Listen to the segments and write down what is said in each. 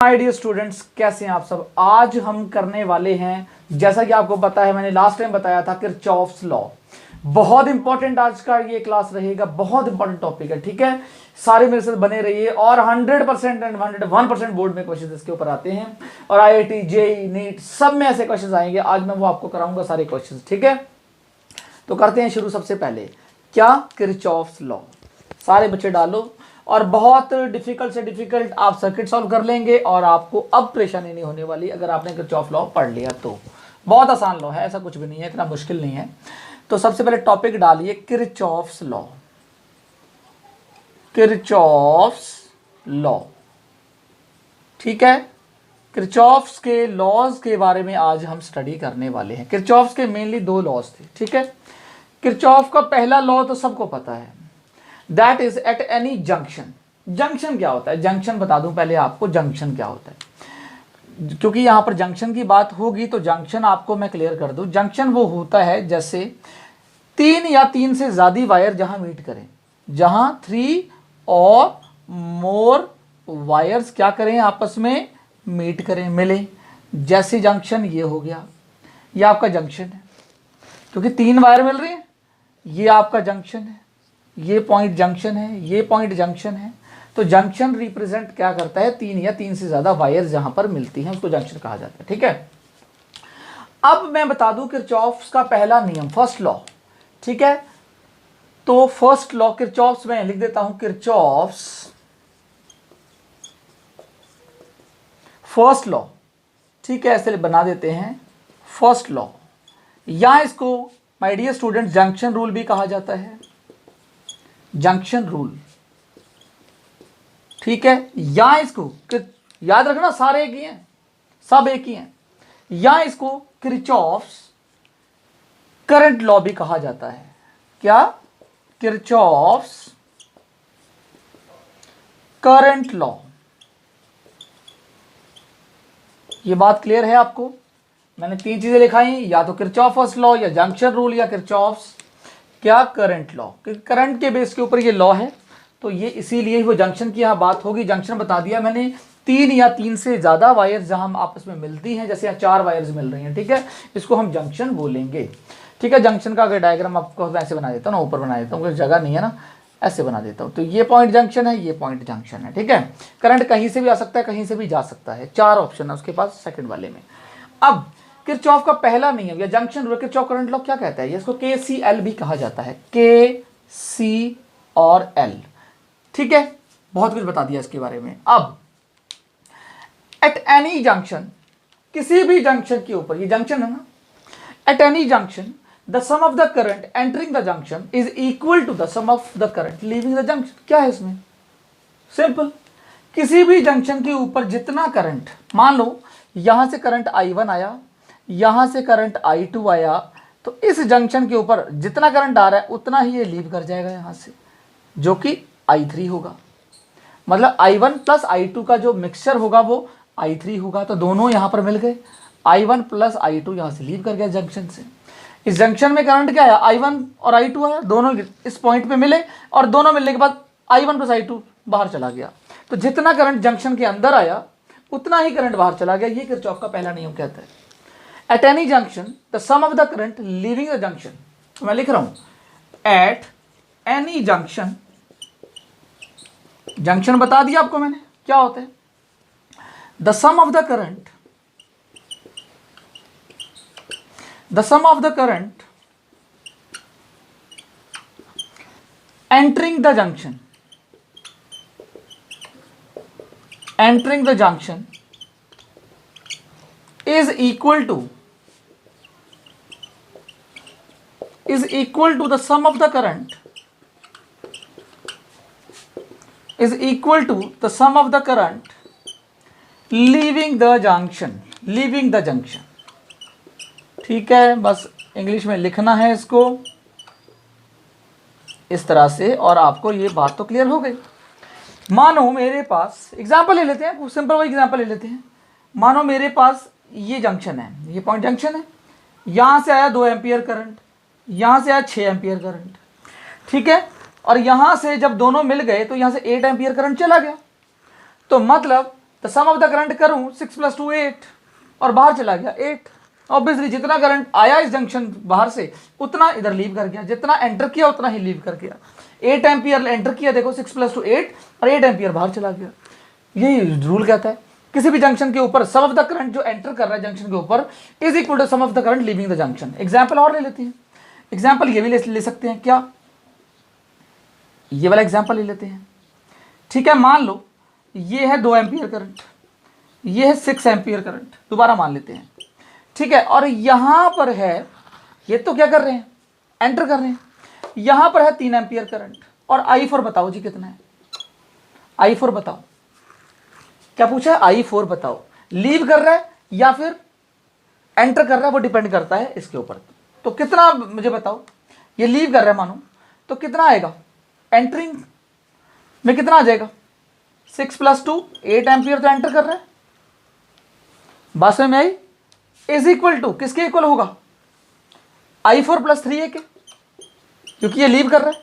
My dear students, कैसे हैं आप सब। आज हम करने वाले हैं, जैसा कि आपको पता है, मैंने लास्ट टाइम बताया था, किरचॉफ्स लॉ। बहुत इंपॉर्टेंट आज का ये क्लास रहेगा, बहुत इंपॉर्टेंट टॉपिक है, ठीक है। सारे मेरे साथ बने रहिए और 100% एंड 101% बोर्ड में क्वेश्चन इसके ऊपर आते हैं और IIT, JEE, नीट सब में ऐसे क्वेश्चन आएंगे। आज मैं वो आपको कराऊंगा सारे क्वेश्चन, ठीक है। तो करते हैं शुरू। सबसे पहले क्या, किरचॉफ्स लॉ। सारे बच्चे डालो और बहुत डिफिकल्ट से डिफिकल्ट आप सर्किट सॉल्व कर लेंगे और आपको अब परेशानी नहीं होने वाली अगर आपने किरचॉफ लॉ पढ़ लिया तो। बहुत आसान लॉ है, ऐसा कुछ भी नहीं है, इतना मुश्किल नहीं है। तो सबसे पहले टॉपिक डालिए किरचॉफ्स लॉ। किरचॉफ्स लॉ, ठीक है। किरचॉफ्स के लॉज के बारे में आज हम स्टडी करने वाले हैं। किरचॉफ्स के मेनली दो लॉज थे, ठीक है। किरचॉफ का पहला लॉ तो सबको पता है, that is eight any junction. Junction क्या होता है, जंक्शन बता दूं पहले आपको, जंक्शन क्या होता है, क्योंकि यहां पर जंक्शन की बात होगी तो जंक्शन आपको मैं क्लियर कर दूं। जंक्शन वो होता है जैसे तीन या तीन से ज्यादा वायर जहां मीट करें, जहां 3 और मोर वायर्स क्या करें, आपस में मीट करें, मिले। जैसे जंक्शन ये हो गया, ये आपका जंक्शन है, क्योंकि 3 वायर मिल रही है, ये आपका जंक्शन है, ये पॉइंट जंक्शन है, ये पॉइंट जंक्शन है। तो जंक्शन रिप्रेजेंट क्या करता है, 3 या 3 से ज्यादा वायर जहां पर मिलती हैं उसको जंक्शन कहा जाता है, ठीक है। अब मैं बता दूं किरचॉफ्स का पहला नियम, फर्स्ट लॉ, ठीक है। तो फर्स्ट लॉ किरचॉफ्स में लिख देता हूं, किरचॉफ्स फर्स्ट लॉ, ठीक है, ऐसे बना देते हैं फर्स्ट लॉ। या इसको my dear student junction rule भी कहा जाता है, जंक्शन रूल, ठीक है। या इसको याद रखना, सारे एक ही हैं, सब एक ही हैं। या इसको किरचॉफ्स करंट लॉ भी कहा जाता है। क्या, किरचॉफ्स करंट लॉ। ये बात क्लियर है आपको। मैंने 3 चीजें लिखाई, या तो किरचॉफ फर्स्ट लॉ, या जंक्शन रूल, या किरचॉफ्स क्या, करंट लॉ। क्योंकि करंट के बेस के ऊपर ये लॉ है, तो ये इसीलिए वो जंक्शन की यहाँ बात होगी। जंक्शन बता दिया मैंने, 3 या 3 से ज्यादा वायर्स जहां आपस में मिलती हैं, जैसे यहाँ 4 वायर्स मिल रही हैं, ठीक है, इसको हम जंक्शन बोलेंगे, ठीक है। जंक्शन का अगर डायग्राम आपको ऐसे बना देता हूँ ना, ऊपर बना देता हूँ, जगह नहीं है ना, ऐसे बना देता हूँ। तो ये पॉइंट जंक्शन है, ये पॉइंट जंक्शन है, ठीक है। करंट कहीं से भी आ सकता है, कहीं से भी जा सकता है, 4 ऑप्शन है उसके पास सेकंड वाले में। अब किरचॉफ का पहला नियम या junction rule, Kirchhoff current law क्या कहता है, इसको KCL भी कहा जाता है, KC और L, ठीक है। बहुत कुछ बता दिया इसके बारे में। अब एट एनी जंक्शन, किसी भी जंक्शन के ऊपर, ये जंक्शन है ना, at any junction the sum of the current entering the junction is equal to the sum of the current leaving the junction. क्या है इसमें, सिंपल, किसी भी जंक्शन के ऊपर जितना करंट, मान लो यहां से करंट I1 आया, यहां से करंट I2 आया, तो इस जंक्शन के ऊपर जितना करंट आ रहा है उतना ही ये लीव कर जाएगा यहां से, जो कि I3 होगा। मतलब I1 प्लस I2 का जो मिक्सचर होगा वो I3 होगा। तो दोनों यहां पर मिल गए, I1 प्लस I2 यहां से लीव कर गया जंक्शन से। इस जंक्शन में करंट क्या आया, I1 और I2 आया, दोनों इस पॉइंट पे मिले और दोनों मिलने के बाद I1 प्लस I2 बाहर चला गया। तो जितना करंट जंक्शन के अंदर आया उतना ही करंट बाहर चला गया। ये किरचॉफ का पहला नियम कहता है। At any junction the sum of the current leaving the junction, तो मैं लिख रहा हूं एट एनी जंक्शन, जंक्शन बता दिया आपको मैंने क्या होता है, the sum of the current, the sum of the current entering the junction, entering the junction is equal to the sum of the current, is equal to the sum of the current leaving the junction, leaving the junction, ठीक है। बस English में लिखना है इसको इस तरह से और आपको ये बात तो क्लियर हो गई। मानो मेरे पास एग्जांपल ले लेते हैं, सिंपल वही एग्जांपल ले लेते हैं। मानो मेरे पास ये जंक्शन है, ये पॉइंट जंक्शन है, यहां से आया 2 एम्पियर करंट, यहां से आया 6 एम्पियर करंट, ठीक है। और यहां से जब दोनों मिल गए तो यहां से 8 एम्पियर करंट चला गया। तो मतलब तो सम ऑफ द करंट करूं 6 + 2 8 और बाहर चला गया 8। ऑब्वियसली जितना करंट आया इस जंक्शन बाहर से उतना इधर लीव कर गया, जितना एंटर किया उतना ही लीव कर गया। 8 एम्पियर एंटर किया, देखो 6 + 2 8 और 8 एम्पियर बाहर चला गया। यही रूल कहता है किसी भी जंक्शन के ऊपर सम ऑफ द करंट जो एंटर कर रहा है जंक्शन के ऊपर is equal to sum of the current leaving the junction. Example और ले लेते हैं, एग्जाम्पल ये भी ले सकते हैं, क्या ये वाला एग्जाम्पल ले लेते हैं। ठीक है, मान लो ये है 2 एम्पियर करंट, ये है 6 एम्पियर करंट, दोबारा मान लेते हैं। ठीक है, और यहां पर है, ये तो क्या कर रहे हैं, एंटर कर रहे हैं, यहां पर है 3 एम्पियर करंट और I4 बताओ जी कितना है, I4 बताओ, क्या पूछा है, I4 बताओ। लीव कर रहा है या फिर एंटर कर रहा है वो डिपेंड करता है इसके ऊपर। तो कितना मुझे बताओ, ये लीव कर रहा है मानो, तो कितना आएगा, एंटरिंग में कितना आ जाएगा, 6 + 2 8 एम्पियर तो एंटर कर रहा है, बात समझ में आई। इज इक्वल टू किसके इक्वल होगा, I4 + 3A के, क्योंकि ये लीव कर रहा है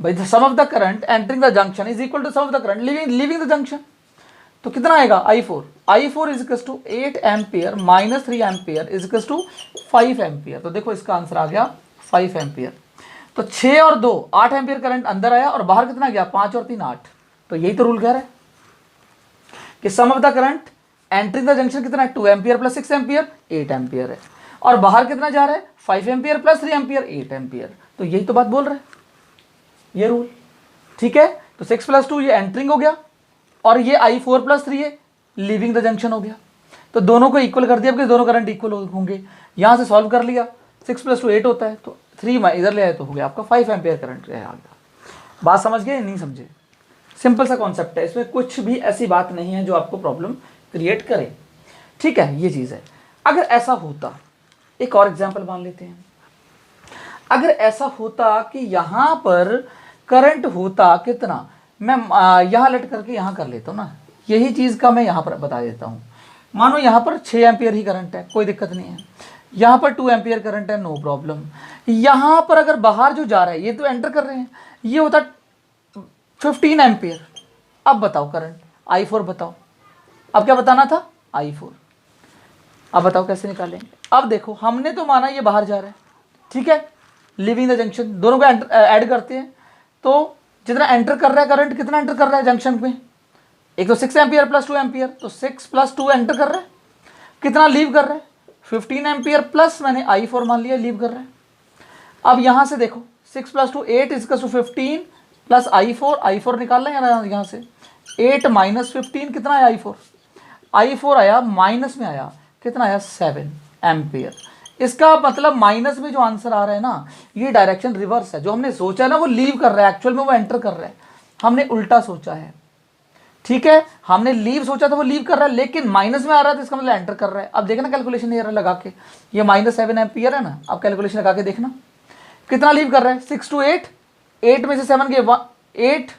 भाई। The sum of the current entering the junction is equal to sum of the current leaving the junction. तो कितना आएगा, I4 is equal to 8 ampere minus 3 ampere is equal to 5 ampere. तो देखो इसका आंसर आ गया 5 एम्पियर। तो 6 और 2 8 ampere current अंदर आया और बाहर कितना गया, 5 और 3 8। तो यही तो रूल कह रहा है कि sum of the current entering the junction कितना है, 2 एम्पियर + 6 एम्पियर 8 एम्पियर है, और बाहर कितना जा रहा है, 5 एम्पियर + 3 एम्पियर 8 एम्पियर। तो यही तो बात बोल रहा है ये रूल। ठीक है, तो 6 + 2 ये एंटरिंग हो गया और ये I4 + 3A leaving the junction हो गया। तो दोनों को इक्वल कर दिया क्योंकि दोनों करंट इक्वल होंगे। यहां से सॉल्व कर लिया, 6 + 2 8 होता है, तो 3 इधर ले आए तो हो गया आपका 5 एम्पियर करंट आ गया। बात समझ गए, नहीं समझे, सिंपल सा कॉन्सेप्ट है, इसमें कुछ भी ऐसी बात नहीं है जो आपको प्रॉब्लम क्रिएट करे। ठीक है, ये चीज़ है। अगर ऐसा होता, एक और एग्जाम्पल मान लेते हैं, अगर ऐसा होता कि यहां पर करंट होता कितना, मैं यहां लट करके यहां कर लेता हूं ना, यही चीज का मैं यहां पर बता देता हूं। मानो यहां पर 6 एम्पियर ही करंट है, कोई दिक्कत नहीं है, यहां पर 2 एम्पियर करंट है, नो प्रॉब्लम। यहां पर अगर बाहर जो जा रहा है, ये तो एंटर कर रहे हैं, ये होता 15 एम्पियर। अब बताओ करंट, I4 बताओ, अब क्या बताना था, I4। अब बताओ कैसे निकालेंगे। अब देखो हमने तो माना ये बाहर जा रहा है, ठीक है, लिविंग द जंक्शन, दोनों को ऐड करते हैं, तो जितना एंटर कर रहा है करंट, कितना एंटर कर रहा है जंक्शन में, एक तो 6 एम्पियर + 2 एम्पियर, तो 6 + 2 एंटर कर रहा है, कितना लीव कर रहा है, 15 एम्पियर प्लस मैंने I4 मान लिया लीव कर रहा है। अब यहां से देखो 6 + 2 8 is equal to 15 plus I4 निकाल लें यहाँ से, 8 - 15 कितना आया, I4 आया माइनस में आया, कितना आया, 7 एम्पियर। इसका मतलब माइनस में जो आंसर आ रहा है ना, ये डायरेक्शन रिवर्स है। जो हमने सोचा है ना वो लीव कर रहा है, एक्चुअल में वो एंटर कर रहा है, हमने उल्टा सोचा है। ठीक है, हमने लीव सोचा था वो लीव कर रहा है, लेकिन माइनस में आ रहा है तो इसका मतलब एंटर कर रहा है। अब देखना कैलकुलेशन ये लगा के, ये -7 एम्पियर है ना, अब कैलकुलेशन लगा के देखना कितना लीव कर रहा है, 6 to 8, 8 में से 7 के 8,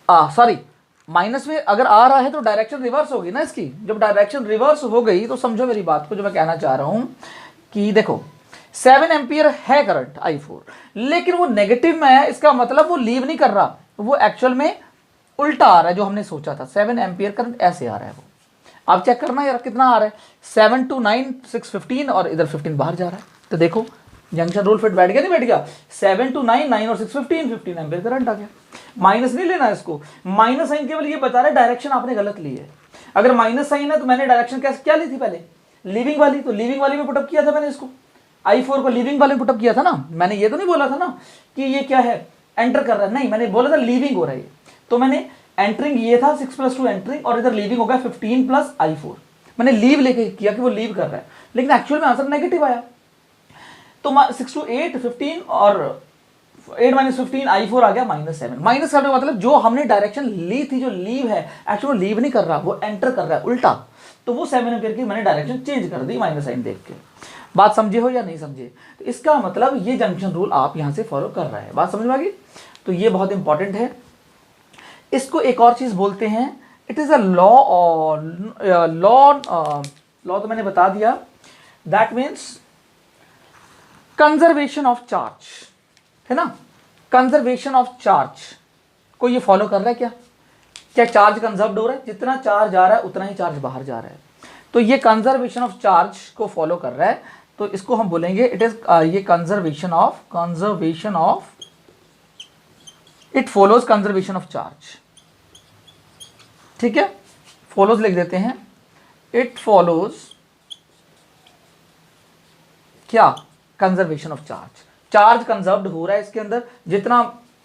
सॉरी माइनस में अगर आ रहा है तो डायरेक्शन रिवर्स होगी ना इसकी। जब डायरेक्शन रिवर्स हो गई तो समझो मेरी बात को, जो मैं कहना चाह रहा हूं कि देखो 7 एम्पियर है करंट I4, लेकिन वो नेगेटिव में है, इसका मतलब वो लीव नहीं कर रहा, वो एक्चुअल में उल्टा आ रहा है जो हमने सोचा था। 7 एम्पियर करंट ऐसे आ रहा है वो। अब चेक करना यार कितना आ रहा है, 7 to 9 6 15 और इधर 15 बाहर जा रहा है। तो देखो जंक्शन रूल फिट बैठ गया, नहीं बैठ गया, 7 to 9 9 और 6 15 15 एम्पियर करंट आ गया। माइनस नहीं लेना इसको, माइनस साइन केवल ये बता रहा है डायरेक्शन आपने गलत ली है। अगर माइनस साइन है तो मैंने डायरेक्शन क्या ली थी पहले, लीविंग वाली, तो लीविंग वाली में पुटअप किया था मैंने इसको, I4 को लीविंग वाले में पुटअप किया था ना। मैंने ये तो नहीं बोला था ना कि ये क्या है एंटर कर रहा है, नहीं, मैंने बोला था लीविंग हो रहा है। तो मैंने एंटरिंग ये था 6 + 2 एंटरिंग, और इधर लीविंग हो गया 15 प्लस I4। मैंने लीव लेके किया कि वो लीव कर रहा है, लेकिन एक्चुअल में आंसर नेगेटिव आया। तो 6 to 8 15 और 8 - 15 I4 आ गया -7। -7 का मतलब जो हमने डायरेक्शन ली थी, जो लीव है, एक्चुअली लीव नहीं कर रहा, वो एंटर कर रहा है उल्टा। तो वो 7 एम्पियर की मैंने डायरेक्शन चेंज कर दी माइनस साइन देख के। बात समझे हो या नहीं समझे? तो इसका मतलब ये जंक्शन रूल आप यहां से फॉलो कर रहे हैं। बात समझ में आ गई? तो ये बहुत इंपॉर्टेंट है। इसको एक और चीज बोलते हैं, इट इज अ लॉ तो मैंने बता दिया, that means conservation of charge, है ना। कंजर्वेशन ऑफ चार्ज को ये फॉलो कर रहा है क्या? क्या चार्ज कंजर्व्ड हो रहा है? जितना चार्ज आ रहा है उतना ही चार्ज बाहर जा रहा है। तो ये कंजर्वेशन ऑफ चार्ज को फॉलो कर रहा है, तो इसको हम बोलेंगे इट इज ये conservation of it follows conservation of charge. ठीक है, फॉलोज लिख देते हैं, इट फॉलोज क्या? Conservation of charge. Charge conserved हो रहा है इसके अंदर, जितना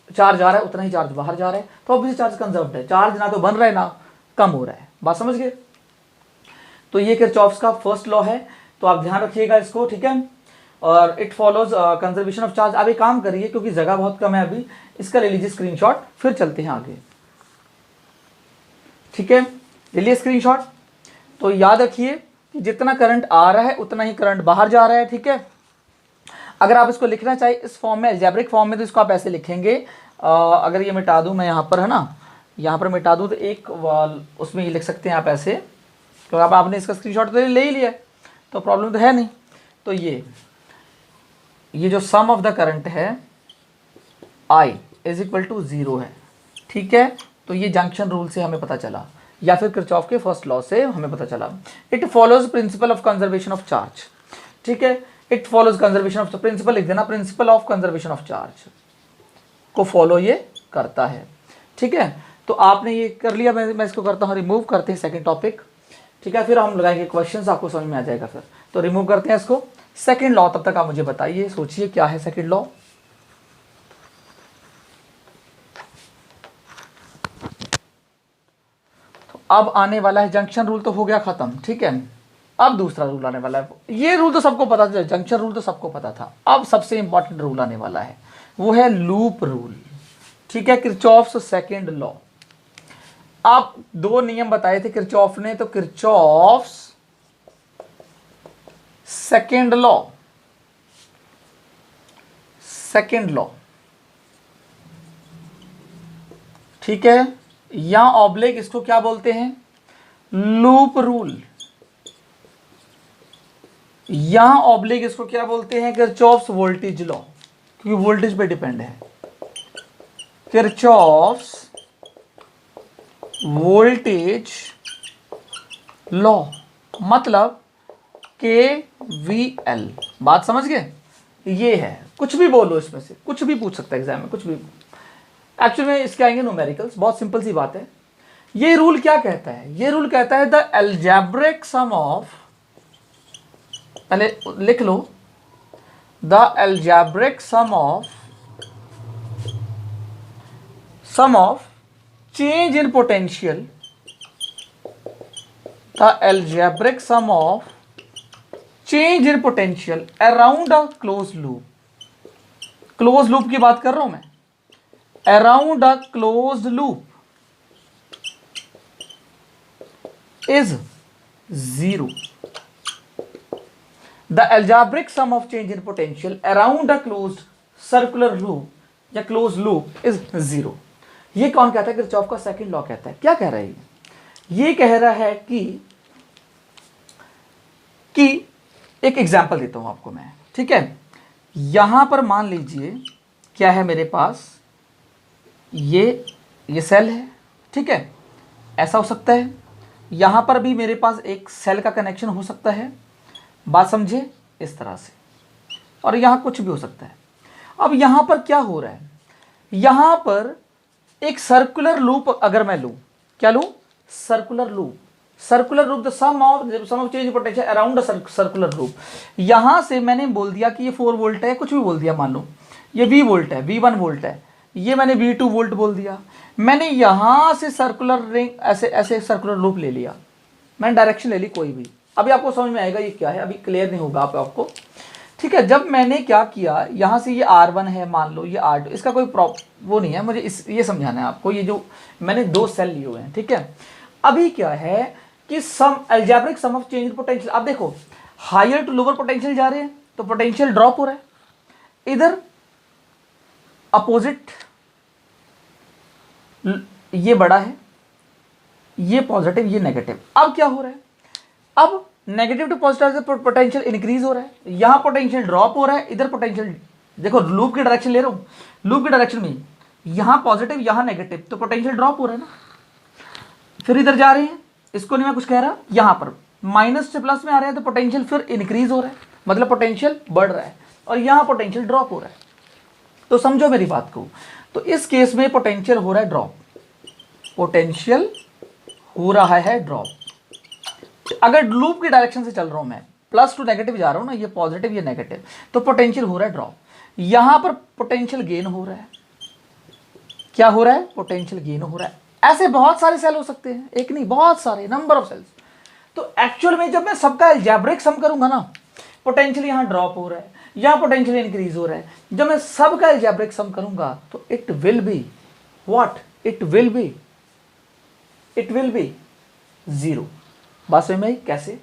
चार्ज आ रहा है उतना ही चार्ज बाहर जा रहा है, तो ऑब्वियसली चार्ज कंजर्व्ड है। चार्ज ना तो बन रहा है ना कम हो रहा है। बात समझ गए? तो ये किरचॉफ्स का फर्स्ट लॉ है, तो आप ध्यान रखिएगा इसको। ठीक है, और it follows conservation of charge. अब एक काम करिए, क्योंकि जगह बहुत कम है अभी, इसका ले लीजिए स्क्रीनशॉट, फिर चलते हैं आगे। ठीक है, ले लिए स्क्रीनशॉट। तो याद रखिए कि जितना करंट आ रहा है उतना ही करंट बाहर जा रहा है। ठीक है, अगर आप इसको लिखना चाहिए इस फॉर्म में, अलजेब्रिक फॉर्म में, तो इसको आप ऐसे लिखेंगे। अगर ये मिटा दूं मैं यहाँ पर, है ना, यहाँ पर मिटा दूं, तो एक उसमें ये लिख सकते हैं आप ऐसे, तो अब आपने इसका स्क्रीनशॉट तो ले ही लिया, तो प्रॉब्लम तो है नहीं। तो ये जो सम ऑफ द करंट है I इज इक्वल टू 0 है। ठीक है, तो ये जंक्शन रूल से हमें पता चला, या फिर किरचॉफ के फर्स्ट लॉ से हमें पता चला। It follows principle of conservation of charge. ठीक है, it follows conservation of, principle लिख देना, principle of conservation of charge को फॉलो ये करता है। ठीक है, तो आपने ये कर लिया। मैं इसको करता हूँ रिमूव, करते हैं सेकंड टॉपिक। ठीक है, फिर हम लगाएंगे क्वेश्चंस, आपको समझ में आ जाएगा फिर। तो रिमूव करते हैं इसको। सेकंड लॉ, तब तक आप मुझे बताइए, सोचिए क्या है सेकंड लॉ। तो अब आने वाला है जंक्शन रूल, तो हो गया खत्म। ठीक है, अब दूसरा रूल आने वाला है। ये रूल तो सबको पता था, जंक्शन रूल तो सबको पता था। अब सबसे इंपॉर्टेंट रूल आने वाला है, वो है लूप रूल। ठीक है, किरचॉफ्स सेकंड लॉ। आप दो नियम बताए थे किरचॉफ ने, तो किरचॉफ्स सेकंड लॉ, ठीक है, या ऑब्लिक इसको क्या बोलते हैं? Loop rule. या ऑब्लिक इसको क्या बोलते हैं? किरचॉफ्स वोल्टेज लॉ, क्योंकि वोल्टेज पे डिपेंड है। किरचॉफ्स वोल्टेज लॉ, मतलब KVL। बात समझ गए? ये है, कुछ भी बोलो इसमें से, कुछ भी पूछ सकता है एग्जाम में, कुछ भी। एक्चुअली में इसके आएंगे न्यूमेरिकल्स, बहुत सिंपल सी बात है। ये रूल क्या कहता है? ये रूल कहता है द अलजेब्रिक सम ऑफ, पहले लिख लो, the algebraic sum of change in potential, the algebraic sum of change in potential around a closed loop। closed loop की बात कर रहा हूं मैं, around a closed loop is 0। the algebraic sum of change in potential around a closed circular loop या closed loop is 0। ये कौन कहता है? किरचॉफ का सेकंड लॉ कहता है। क्या कह रहा है ये कह रहा है कि एक एग्जांपल देता हूं आपको मैं। ठीक है, यहां पर मान लीजिए क्या है मेरे पास, ये सेल है। ठीक है, ऐसा हो सकता है। यहां पर भी मेरे पास एक सेल का कनेक्शन हो सकता है। बात समझे? इस तरह से, और यहां कुछ भी हो सकता है। अब यहां पर क्या हो रहा है? यहां पर एक सर्कुलर लूप अगर मैं लूं, क्या लूं? Circular loop, the sum of change potential around a circular loop. यहां से मैंने बोल दिया कि ये 4 वोल्ट है, कुछ भी बोल दिया, मान लो ये V वोल्ट है, V1 वोल्ट है, ये मैंने V2 वोल्ट बोल दिया। मैंने यहां से सर्कुलर रिंग, ऐसे सर्कुलर लूप ले लिया, मैंने डायरेक्शन ले ली कोई भी। अभी आपको समझ में आएगा ये क्या है, अभी क्लियर नहीं होगा आपको। ठीक है, जब मैंने क्या किया, यहां से ये R1 है, मान लो ये R2, इसका कोई वो नहीं है, मुझे ये समझाना है आपको। ये जो मैंने 2 सेल लिए हुए हैं, ठीक है, अभी क्या है कि sum algebraic sum of change in potential. आप देखो, हायर टू लोअर पोटेंशियल जा रहे हैं तो पोटेंशियल ड्रॉप हो रहा है। इधर अपोजिट, ये बड़ा है, ये पॉजिटिव, ये नेगेटिव। अब क्या हो रहा है? अब नेगेटिव टू पॉजिटिव से पोटेंशियल इंक्रीज हो रहा है, यहां पोटेंशियल ड्रॉप हो रहा है, इधर पोटेंशियल, देखो लूप की डायरेक्शन ले रहा हूं, लूप की डायरेक्शन में यहां पॉजिटिव, यहां नेगेटिव, तो पोटेंशियल ड्रॉप हो रहा है ना। फिर इधर जा रहे हैं, इसको नहीं मैं कुछ कह रहा, यहां पर माइनस से प्लस में आ रहे हैं तो पोटेंशियल फिर इंक्रीज हो रहा है, मतलब पोटेंशियल बढ़ रहा है, और यहां पोटेंशियल ड्रॉप हो रहा है। तो समझो मेरी बात को, तो इस केस में पोटेंशियल हो रहा है ड्रॉप, पोटेंशियल हो रहा है ड्रॉप। अगर लूप की डायरेक्शन से चल रहा हूं मैं, प्लस टू नेगेटिव जा रहा हूं ना, ये पॉजिटिव ये नेगेटिव, तो पोटेंशियल हो रहा है ड्रॉप। यहां पर पोटेंशियल गेन हो रहा है, क्या हो रहा है, पोटेंशियल गेन हो रहा है। ऐसे बहुत सारे सेल हो सकते हैं, एक नहीं बहुत सारे, नंबर ऑफ सेल्स। तो एक्चुअल में जब मैं सबका अलजेब्रिक सम करूंगा ना, पोटेंशियल यहां ड्रॉप हो रहा है, यहां पोटेंशियल इंक्रीज हो रहा है, जब मैं सबका अलजेब्रिक सम करूंगा तो it will be what, it will be zero. बात समझ में आई कैसे?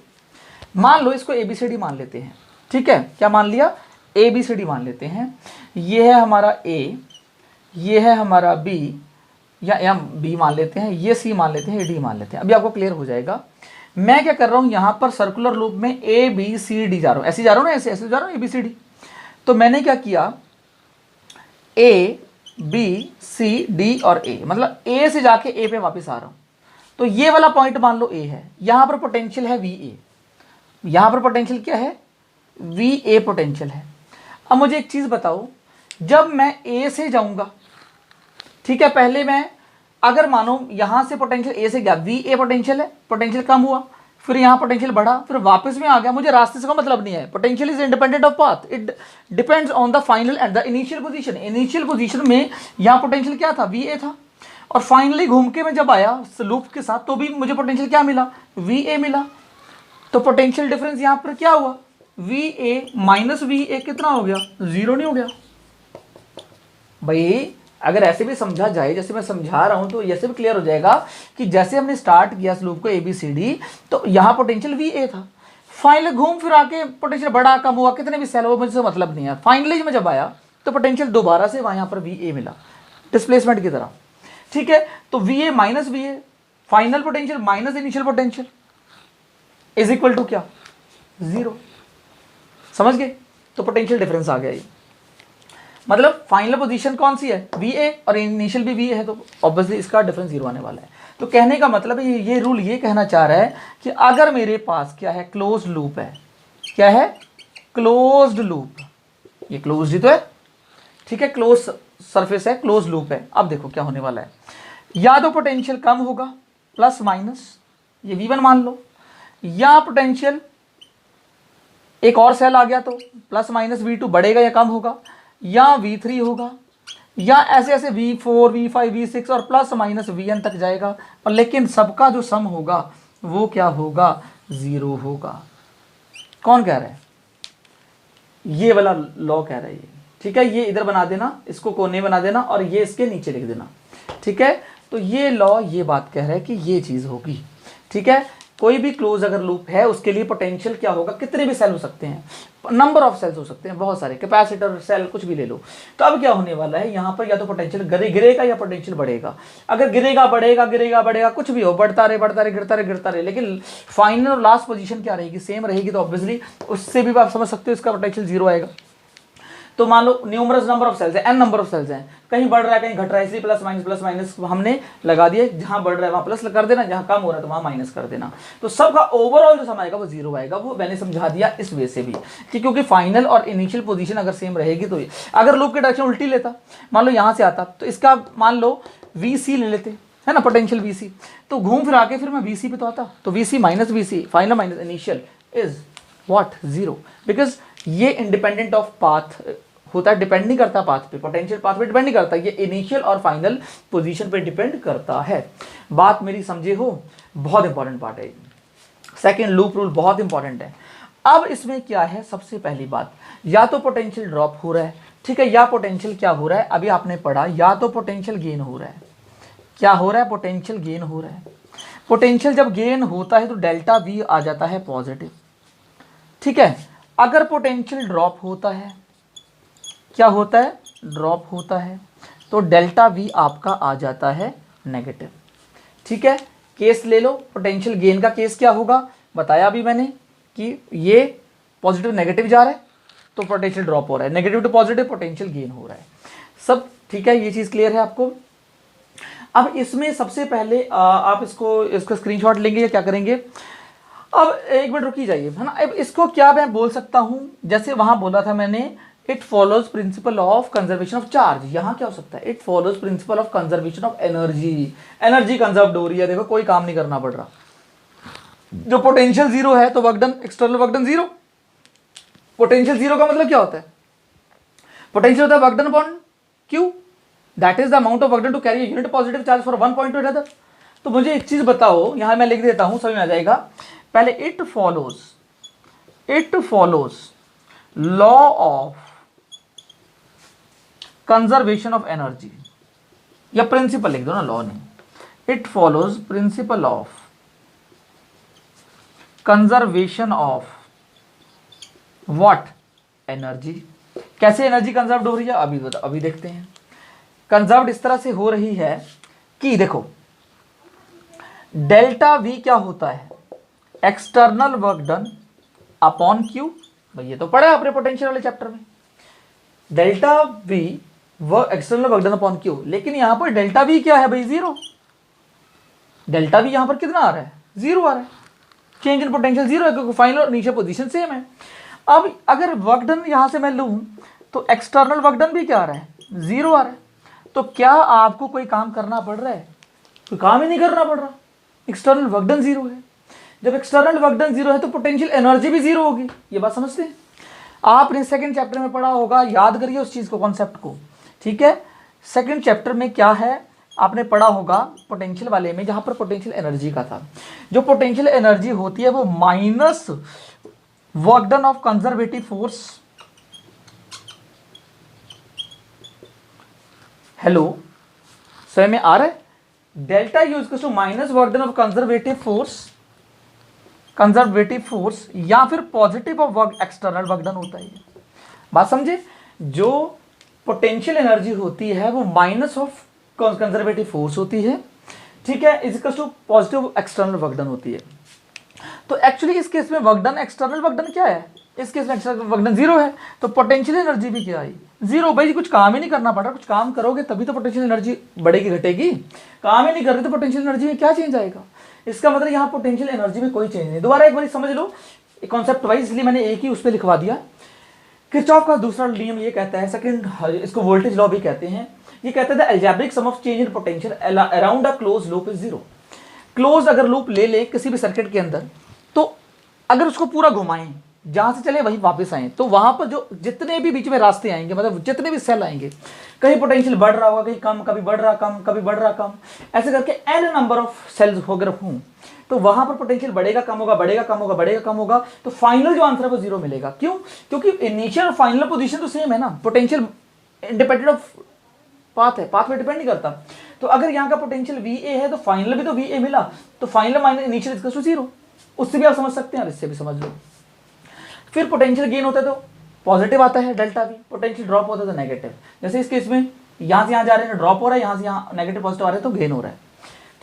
मान लो इसको एबीसीडी मान लेते हैं, ठीक है, क्या मान लिया, एबीसीडी मान लेते हैं। ये है हमारा ए, ये है हमारा बी, या हम बी मान लेते हैं, ये सी मान लेते हैं, ये डी मान लेते हैं। अभी आपको क्लियर हो जाएगा। मैं क्या कर रहा हूं, यहां पर सर्कुलर लूप में ए बी सी डी जा रहा हूं, ऐसे जा रहा हूं ना, ऐसे ऐसे जा रहा हूं, ए बी सी डी। तो मैंने क्या किया, ए बी सी डी और ए, मतलब ए से जाके ए पे वापस आ रहा हूं। तो ये वाला पॉइंट मान लो ए है, यहां पर पोटेंशियल है वी ए, यहां पर पोटेंशियल क्या है, वी ए पोटेंशियल है। अब मुझे एक चीज बताओ, जब मैं ए से जाऊंगा, ठीक है, पहले मैं अगर मानो यहां से पोटेंशियल ए से गया, वी ए पोटेंशियल है, पोटेंशियल कम हुआ, फिर यहां पोटेंशियल बढ़ा, फिर वापस में आ गया, मुझे रास्ते से कोई मतलब नहीं है। Potential is independent of path, it depends on the final and the initial position. Initial position में यहां पोटेंशियल क्या था, वी ए था, और फाइनली घूम के मैं जब आया लूप के साथ तो भी मुझे पोटेंशियल क्या मिला, वी ए मिला। तो पोटेंशियल डिफरेंस यहां पर क्या हुआ, वी ए माइनस वी ए कितना हो गया, जीरो नहीं हो गया भाई? अगर ऐसे भी समझा जाए जैसे मैं समझा रहा हूं तो ऐसे भी क्लियर हो जाएगा कि जैसे हमने स्टार्ट किया इस लूप को ए बी सी डी, तो यहां पोटेंशियल वी ए था, फाइनली घूम फिर आके पोटेंशियल बढ़ा कम हुआ, कितने भी सेल हो मुझसे मतलब नहीं है। फाइनली में जब आया तो पोटेंशियल दोबारा से वहां पर वी ए मिला, डिस्प्लेसमेंट की तरह, ठीक है। तो V A minus V A, final potential minus initial potential is equal to क्या, जीरो। समझ गए? तो पोटेंशियल डिफरेंस आ गया ये, मतलब फाइनल पोजीशन कौन सी है, वी ए, और इनिशियल भी वी ए है, तो ऑब्वियसली इसका डिफरेंस जीरो आने वाला है। तो कहने का मतलब है ये रूल ये कहना चाह रहा है कि अगर मेरे पास क्या है, क्लोज लूप है, क्या है, क्लोज्ड लूप, ये क्लोज्ड ही तो है, ठीक है, क्लोज सरफेस है, क्लोज लूप है। अब देखो क्या होने वाला है, या तो पोटेंशियल कम होगा प्लस माइनस, ये V1 मान लो, या पोटेंशियल एक और सेल आ गया तो प्लस माइनस V2 बढ़ेगा या कम होगा, या V3 होगा, या ऐसे ऐसे V4 V5 V6 और प्लस माइनस Vn तक जाएगा, और लेकिन सबका जो सम होगा वो क्या होगा, जीरो होगा। कौन कह रहा है, ये वाला लॉ कह रहा है ये, ठीक है। ये इधर बना देना, इसको कोने बना देना, और ये इसके नीचे लिख देना, ठीक है। तो ये लॉ ये बात कह रहा है कि ये चीज होगी, ठीक है। कोई भी क्लोज अगर लूप है उसके लिए पोटेंशियल क्या होगा, कितने भी सेल हो सकते हैं, नंबर ऑफ सेल्स हो सकते हैं, बहुत सारे, कैपेसिटर सेल कुछ भी ले लो। तो अब क्या होने वाला है, यहाँ पर या तो पोटेंशियल गिरेगा या पोटेंशियल बढ़ेगा। अगर गिरेगा बढ़ेगा, गिरेगा बढ़ेगा, कुछ भी हो, बढ़ता रहे बढ़ता रहे, गिरता रहे गिरता रहे, लेकिन फाइनल और लास्ट पोजीशन क्या रहेगी, सेम रहेगी। तो ऑब्वियसली उससे भी आप समझ सकते हो इसका पोटेंशियल जीरो आएगा। तो मान लो न्यूमरस नंबर ऑफ सेल्स है, एन नंबर ऑफ सेल्स हैं, कहीं बढ़ रहा है कहीं घट रहा है, इसलिए प्लस माइनस हमने लगा दिए, जहां बढ़ रहा है वहां प्लस कर देना, जहां कम हो रहा है तो वहां माइनस कर देना। तो सबका ओवरऑल जो सम आएगा वो जीरो आएगा। वो मैंने समझा दिया इस वे से भी कि क्योंकि फाइनल और इनिशियल पोजीशन अगर सेम रहेगी तो अगर लूप की डायरेक्शन उल्टी लेता, मान लो यहां से आता, तो इसका मान लो VC ले लेते, है ना, पोटेंशियल VC, तो घूम फिर आके फिर मैं VC पे तो आता, तो VC minus VC final minus initial is what, zero, because ये इंडिपेंडेंट ऑफ पाथ होता है, डिपेंड नहीं करता पाथ पे, पोटेंशियल पाथ पे डिपेंड नहीं करता, ये इनिशियल और फाइनल पोजीशन पे डिपेंड करता है। बात मेरी समझे हो, बहुत इंपॉर्टेंट पार्ट है। सेकंड लूप रूल बहुत इंपॉर्टेंट है। अब इसमें क्या है, सबसे पहली बात, या तो पोटेंशियल ड्रॉप हो रहा है, ठीक है, या पोटेंशियल क्या हो रहा है, अभी आपने पढ़ा, या तो पोटेंशियल गेन हो रहा है। क्या हो रहा है, पोटेंशियल गेन हो रहा है। पोटेंशियल जब गेन होता है तो डेल्टा V आ जाता है पॉजिटिव, ठीक है। अगर पोटेंशियल ड्रॉप होता है, क्या होता है, ड्रॉप होता है, तो डेल्टा V आपका आ जाता है नेगेटिव, ठीक है। केस ले लो, पोटेंशियल गेन का केस क्या होगा, बताया अभी मैंने कि ये पॉजिटिव नेगेटिव जा रहा है तो पोटेंशियल ड्रॉप हो रहा है, negative to positive potential gain हो रहा है, सब ठीक है, ये चीज़ क्लियर है आपको। अब इसमें सबसे पहले आप इसका स्क्रीनशॉट लेंगे या क्या करेंगे? अब एक मिनट रुकी जाइए, है ना। अब इसको क्या मैं बोल सकता हूं, जैसे वहां बोला था मैंने, it follows principle of conservation of charge. यहां क्या हो सकता है? It follows principle of conservation of energy. Energy conserve हो रही है, देखो कोई काम नहीं करना पड़ रहा। जो पोटेंशियल जीरो है तो work done, external work done zero. Potential zero का मतलब क्या होता है? पोटेंशियल होता है work done upon Q, that is the amount of work done to carry unit positive charge for one point to another. तो मुझे एक चीज बताओ, यहां मैं लिख देता हूं, समझ में आ जाएगा। पहले it follows law of conservation of energy, या प्रिंसिपल लिख दो ना, लॉ नहीं। It follows principle of conservation of what? Energy. कैसे एनर्जी कंजर्व हो रही है अभी देखते हैं। कंजर्व इस तरह से हो रही है कि देखो, डेल्टा वी क्या होता है? External work done upon Q. भाई ये तो पढ़ा है आपने पोटेंशियल वाले चैप्टर में। Delta we work external work done upon Q, लेकिन यहां पर डेल्टा वी क्या है भाई? जीरो। डेल्टा वी यहां पर कितना आ रहा है? जीरो आ रहा है। चेंज इन पोटेंशियल जीरो है, क्योंकि फाइनल और इनिशियल पोजीशन सेम है। अब अगर वर्क डन यहां से मैं लूं तो एक्सटर्नल वर्क डन भी क्या आ रहा है? जीरो आ रहा है। तो क्या आपको कोई काम करना पड़ रहा है? कोई काम ही नहीं करना पड़ रहा, एक्सटर्नल वर्क डन जीरो है। जब एक्सटर्नल वर्क डन जीरो है तो पोटेंशियल एनर्जी भी जीरो होगी। ये बात समझते हैं? आपने सेकंड चैप्टर में पढ़ा होगा, याद करिए उस चीज को, कॉन्सेप्ट को, ठीक है। सेकंड चैप्टर में क्या है आपने पढ़ा होगा पोटेंशियल वाले में, जहां पर पोटेंशियल एनर्जी का था। जो पोटेंशियल एनर्जी होती है वो minus work done of conservative force. Hello, समझ में आ रहा है? Delta use to minus work done of conservative force या फिर positive of work external work done होता है। बात समझे? जो पोटेंशियल एनर्जी होती है वो माइनस ऑफ कंजर्वेटिव फोर्स होती है, ठीक है, equals to positive external work done होती है। तो एक्चुअली इस केस में work done, external work done क्या है? इस केस में एक्सटर्नल वर्क डन जीरो है, तो पोटेंशियल एनर्जी भी क्या आई? जीरो। भाई कुछ काम ही नहीं करना पड़ रहा, कुछ काम करोगे तभी तो पोटेंशियल एनर्जी बढ़ेगी घटेगी। काम ही नहीं कर रहे तो पोटेंशियल एनर्जी में क्या चेंज आएगा? इसका मतलब यहाँ पोटेंशियल एनर्जी में कोई चेंज नहीं। दोबारा एक बार समझ लो कॉन्सेप्ट वाइज, इसलिए मैंने एक ही उस पर लिखवा दिया। किरचॉफ का दूसरा नियम ये कहता है, सेकंड, इसको वोल्टेज लॉ भी कहते हैं, ये कहता है the algebraic sum of change in potential around a close loop is zero. Close अगर लूप ले ले किसी भी सर्किट के अंदर, तो अगर उसको पूरा घुमाएं, जहां से चले वहीं वापस आए, तो वहां पर जो जितने भी बीच में रास्ते आएंगे, मतलब जितने भी सेल आएंगे, कहीं पोटेंशियल बढ़ रहा होगा, कहीं कम, कभी बढ़ रहा कम, कभी बढ़ रहा कम, ऐसे करके एन नंबर ऑफ सेल्स अगर हों, तो वहां पर पोटेंशियल बढ़ेगा कम होगा, बढ़ेगा कम होगा, बढ़ेगा कम होगा, तो फाइनल जो आंसर है वो जीरो मिलेगा। क्यों? क्योंकि इनिशियल और फाइनल पोजीशन तो सेम है ना। पोटेंशियल इंडिपेंडेंट ऑफ पाथ है, पाथ पे डिपेंड नहीं करता। तो अगर यहाँ का पोटेंशियल वी ए है तो फाइनल भी तो वी ए मिला, तो final minus initial equals to zero. उससे भी आप समझ सकते हैं और इससे भी समझ लो। फिर पोटेंशियल गेन होता है तो पॉजिटिव आता है डेल्टा वी, पोटेंशियल ड्रॉप होता है तो नेगेटिव। जैसे इस केस में यहाँ से यहाँ जा रहे हैं, ड्रॉप हो रहा है, यहाँ से यहाँ नेगेटिव पॉजिटिव आ रहे हैं तो गेन हो रहा है,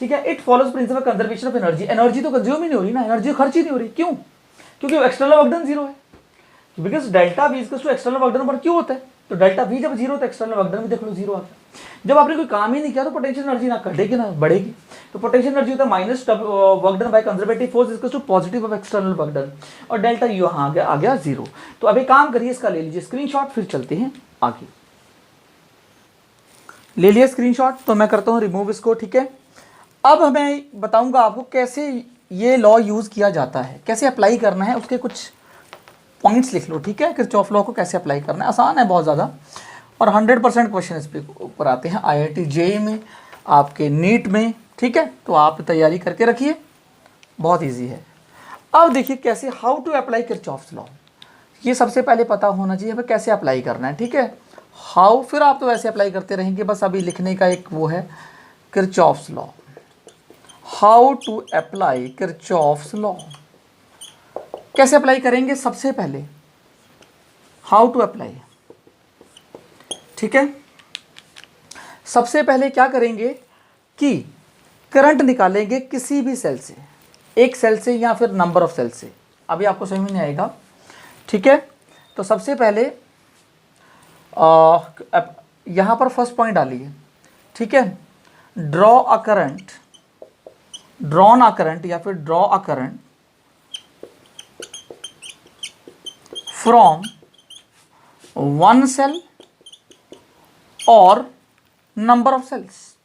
ठीक है। It follows principle conservation of energy. Energy तो कंज्यूम ही नहीं हो रही ना, एनर्जी खर्च ही नहीं हो रही। क्यों? क्योंकि एक्सटर्नल वर्क डन जीरो है, because delta V equals to external work done पर क्यों होता है, तो डेल्टा वी जब जीरो तो एक्सटर्नल वर्क डन भी देख लो जीरो आता है। जब आपने कोई काम ही नहीं किया तो पोटेंशियल एनर्जी ना घटेगी ना बढ़ेगी। तो पोटेंशियल एनर्जी होता है minus work done by conservative force equals to positive of external work done, और डेल्टा यू यहाँ आ गया जीरो। तो अभी काम करिए, इसका ले लीजिए स्क्रीनशॉट, फिर चलते हैं आगे। ले लिया स्क्रीनशॉट, तो मैं करता हूँ रिमूव इसको, ठीक है। अब मैं बताऊंगा आपको कैसे ये लॉ यूज किया जाता है, कैसे अप्लाई करना है, उसके कुछ पॉइंट्स लिख लो, ठीक है। किरचॉफ लॉ को कैसे अप्लाई करना है, आसान है बहुत ज़्यादा, और 100% क्वेश्चन इस पे ऊपर आते हैं IIT JEE में, आपके नीट में, ठीक है। तो आप तैयारी करके रखिए, बहुत इजी है। अब देखिए कैसे, how to apply Kirchhoff's law, ये सबसे पहले पता होना चाहिए हमें कैसे अप्लाई करना है, ठीक है। हाउ, फिर आप तो वैसे अप्लाई करते रहेंगे, बस अभी लिखने का एक वो है Kirchhoff's law. How to apply Kirchhoff's law, कैसे अप्लाई करेंगे? सबसे पहले हाउ टू अप्लाई, ठीक है। सबसे पहले क्या करेंगे कि करंट निकालेंगे किसी भी सेल से, एक सेल से या फिर नंबर ऑफ सेल से, अभी आपको समझ में नहीं आएगा, ठीक है। तो सबसे पहले यहाँ पर फर्स्ट पॉइंट डालिए, ठीक है। Draw a current, drawn a current या फिर draw a current from one cell और नंबर ऑफ सेल्स।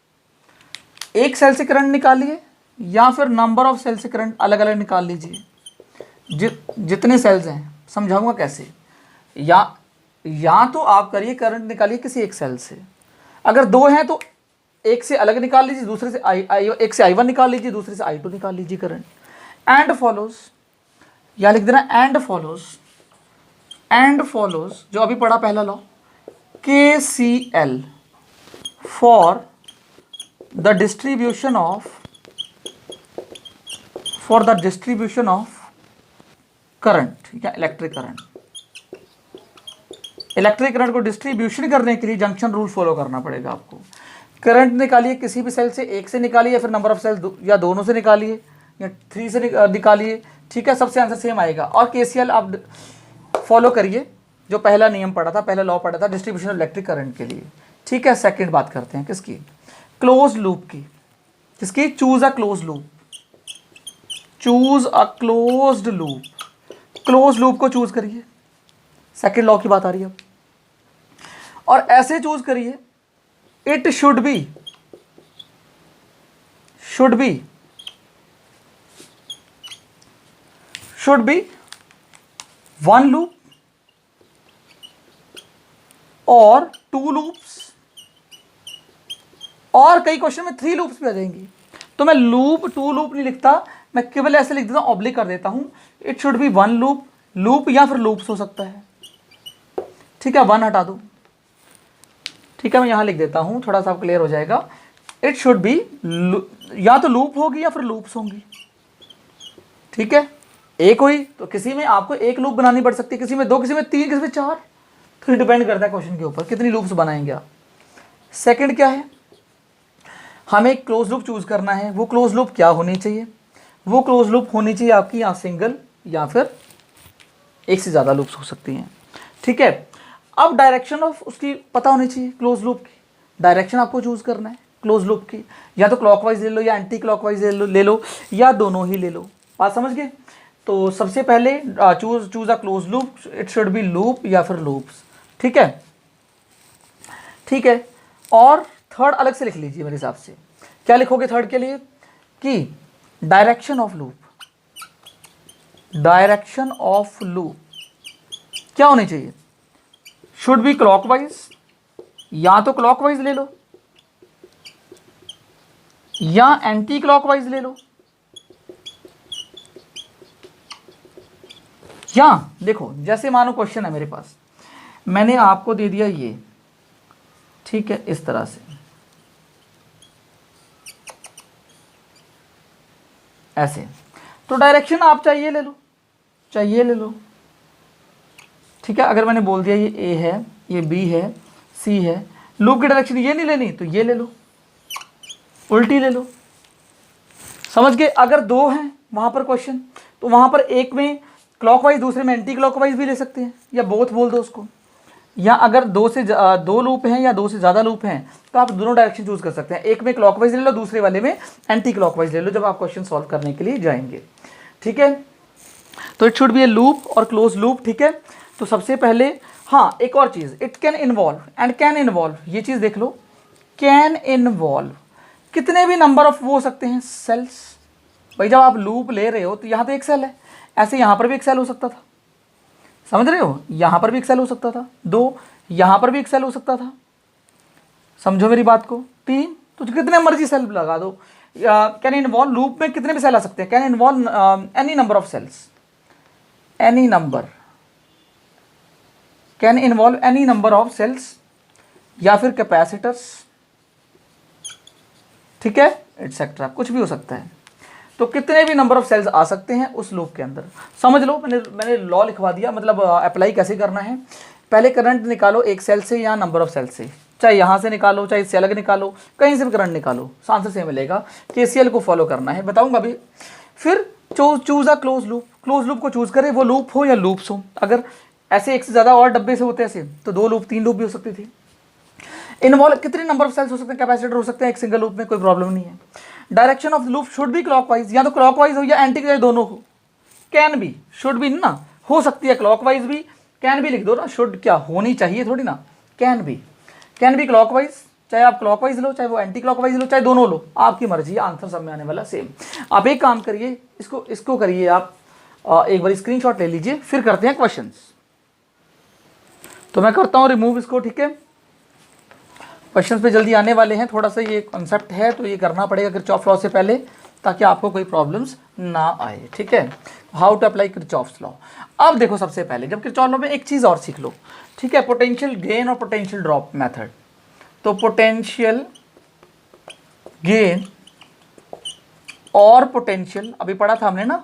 एक सेल से करंट निकालिए या फिर नंबर ऑफ सेल से करंट अलग अलग निकाल लीजिए। जितने सेल्स हैं, समझाऊंगा कैसे। या तो आप करिए करंट निकालिए किसी एक सेल से, अगर दो हैं तो एक से अलग निकाल लीजिए, दूसरे से एक से I1 निकाल लीजिए, दूसरे से I2 निकाल लीजिए करंट। एंड फॉलोज, या लिख देना एंड फॉलोज, एंड फॉलोज जो अभी पढ़ा पहला law, KCL for the distribution of current या इलेक्ट्रिक करंट। इलेक्ट्रिक करंट को डिस्ट्रीब्यूशन करने के लिए जंक्शन रूल फॉलो करना पड़ेगा आपको। करंट निकालिए किसी भी सेल से, एक से निकालिए या फिर नंबर ऑफ सेल या दोनों से निकालिए या 3 से निकालिए, ठीक है, सबसे आंसर सेम आएगा। और KCL आप फॉलो करिए, जो पहला नियम पढ़ा था, पहला लॉ पढ़ा था डिस्ट्रीब्यूशन ऑफ इलेक्ट्रिक करंट के लिए, ठीक है। सेकंड बात करते हैं किसकी, क्लोज लूप की। किसकी, choose a close loop, choose a closed loop. Close loop को चूज करिए, सेकंड लॉ की बात आ रही है अब, और ऐसे चूज करिए, it should B one loop और 2 लूप्स, और कई क्वेश्चन में 3 लूप्स भी आ जाएंगी। तो मैं लूप 2 लूप नहीं लिखता, मैं केवल ऐसे लिख देता हूं, ऑब्लिक कर देता हूं, it should B one loop, loop या फिर लूप्स हो सकता है, ठीक है। 1 हटा दो, ठीक है, मैं यहां लिख देता हूं, थोड़ा सा क्लियर हो जाएगा। इट शुड बी, या तो लूप होगी या फिर लूप्स होंगी, ठीक है। एक हुई तो किसी में आपको एक लूप बनानी पड़ सकती है, किसी में 2, किसी में 3, किसी में 4, फिर डिपेंड करता है क्वेश्चन के ऊपर कितनी लूप्स बनाएंगे आप। सेकंड क्या है, हमें एक क्लोज लूप चूज करना है। वो क्लोज लूप क्या होनी चाहिए, वो क्लोज लूप होनी चाहिए आपकी या सिंगल या फिर एक से ज़्यादा लूप्स हो सकती हैं, ठीक है। अब डायरेक्शन ऑफ उसकी पता होनी चाहिए, क्लोज लूप की डायरेक्शन आपको चूज करना है क्लोज लूप की, या तो क्लॉकवाइज ले लो या एंटी क्लॉकवाइज ले लो या दोनों ही ले लो। बात समझ गए। तो सबसे पहले choose a close loop, it should B loop या फिर लूप्स, ठीक है, ठीक है। और थर्ड अलग से लिख लीजिए मेरे हिसाब से। क्या लिखोगे थर्ड के लिए, कि direction of loop, direction of loop क्या होनी चाहिए, शुड बी क्लॉकवाइज, या तो क्लॉकवाइज ले लो या एंटी क्लॉकवाइज ले लो, या देखो जैसे मानो क्वेश्चन है मेरे पास, मैंने आपको दे दिया ये, ठीक है, इस तरह से ऐसे, तो डायरेक्शन आप चाहिए ले लो, चाहिए ले लो, ठीक है। अगर मैंने बोल दिया ये ए है, ये बी है, सी है, लूप की डायरेक्शन ये नहीं लेनी तो ये ले लो, उल्टी ले लो, समझ गए। अगर 2 हैं वहां पर क्वेश्चन, तो वहां पर एक में क्लॉकवाइज दूसरे में एंटी क्लॉकवाइज भी ले सकते हैं, या बोथ बोल दो उसको। या अगर 2 लूप हैं या 2 से ज़्यादा लूप हैं तो आप दोनों डायरेक्शन चूज कर सकते हैं, एक में क्लॉकवाइज ले लो, दूसरे वाले में एंटी क्लॉकवाइज ले लो, जब आप क्वेश्चन सॉल्व करने के लिए जाएंगे, ठीक है। तो it should be a loop और क्लोज लूप, ठीक है। तो सबसे पहले हाँ एक और चीज़, it can involve and can involve, ये चीज़ देख लो, कैन इन्वॉल्व कितने भी नंबर ऑफ वो हो सकते हैं सेल्स। भाई जब आप लूप ले रहे हो तो यहाँ तो एक सेल है, ऐसे यहाँ पर भी एक सेल हो सकता था, समझ रहे हो, यहाँ पर भी एक सेल हो सकता था, 2 यहाँ पर भी एक सेल हो सकता था, समझो मेरी बात को, 3 तो कितने मर्जी सेल लगा दो। कैन इन्वॉल्व लूप में कितने भी सेल आ सकते हैं, can involve any number of cells, any number, can involve any number of cells या फिर कैपेसिटर्स, ठीक है, एटसेट्रा, कुछ भी हो सकता है। तो कितने भी नंबर ऑफ सेल्स आ सकते हैं उस लूप के अंदर, समझ लो। मैंने लॉ लिखवा दिया, मतलब अप्लाई कैसे करना है। पहले करंट निकालो एक सेल से या नंबर ऑफ सेल से, चाहे यहाँ से निकालो चाहे इससे अलग निकालो, कहीं से भी करंट निकालो, आंसर से मिलेगा। KCL को फॉलो करना है, बताऊंगा अभी। फिर choose a close loop, close loop को चूज करें, वो लूप हो या लूप्स हो। अगर ऐसे एक से ज़्यादा और डब्बे से होते ऐसे तो 2 लूप 3 लूप भी हो सकती थी। इन्वॉल्व कितने नंबर ऑफ सेल्स हो सकते हैं, कैपेसिटर हो सकते हैं एक सिंगल लूप में, कोई प्रॉब्लम नहीं है। Direction of loop should be clockwise, या तो क्लॉकवाइज हो या एंटी क्लॉक दोनों हो। कैन बी, शुड बी ना, हो सकती है क्लॉकवाइज भी, कैन भी लिख दो ना, शुड क्या होनी चाहिए थोड़ी ना, कैन बी क्लॉकवाइज, चाहे आप क्लॉकवाइज लो चाहे वो एंटी क्लॉकवाइज लो चाहे दोनों लो, आपकी मर्जी है, आंसर सब में आने वाला सेम। आप एक काम करिए, इसको करिए आप, एक बार स्क्रीनशॉट ले लीजिए, फिर करते हैं क्वेश्चंस। तो मैं करता हूं रिमूव इसको, ठीक है। क्वेश्चंस पे जल्दी आने वाले हैं, थोड़ा सा ये कॉन्सेप्ट है तो ये करना पड़ेगा किरचॉफ लॉ से पहले, ताकि आपको कोई प्रॉब्लम्स ना आए, ठीक है। How to apply Kirchhoff's law. अब देखो सबसे पहले जब किरचॉफ लॉ में एक चीज़ और सीख लो, ठीक है, पोटेंशियल गेन और पोटेंशियल ड्रॉप मेथड। तो पोटेंशियल गेन और पोटेंशियल अभी पढ़ा था हमने ना,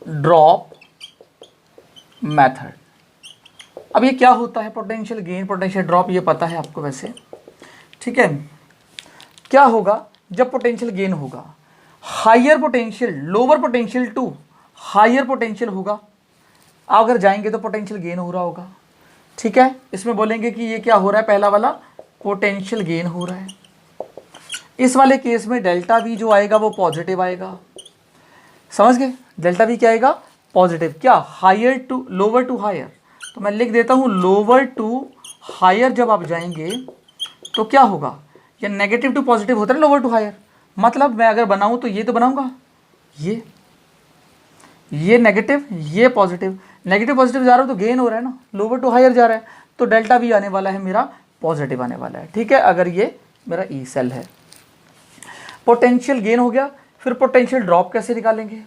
ड्रॉप मेथड। अब ये क्या होता है पोटेंशियल गेन पोटेंशियल ड्रॉप, ये पता है आपको वैसे, ठीक है। क्या होगा जब पोटेंशियल गेन होगा, higher potential lower potential to higher potential होगा, अगर जाएंगे तो पोटेंशियल गेन हो रहा होगा, ठीक है। इसमें बोलेंगे कि ये क्या हो रहा है, पहला वाला पोटेंशियल गेन हो रहा है। इस वाले केस में डेल्टा वी जो आएगा वो पॉजिटिव आएगा, समझ गए। डेल्टा वी क्या आएगा, पॉजिटिव। क्या, higher to lower to higher, तो मैं लिख देता हूँ लोअर टू हायर जब आप जाएंगे तो क्या होगा, ये नेगेटिव टू पॉजिटिव होता है लोअर टू हायर। मतलब मैं अगर बनाऊँ तो ये तो बनाऊँगा, ये नेगेटिव ये पॉजिटिव, नेगेटिव पॉजिटिव जा रहा है तो गेन हो रहा है ना, लोअर टू हायर जा रहा है, तो डेल्टा वी आने वाला है मेरा पॉजिटिव आने वाला है, ठीक है। अगर ये मेरा ई सेल है, पोटेंशियल गेन हो गया। फिर पोटेंशियल ड्रॉप कैसे निकालेंगे,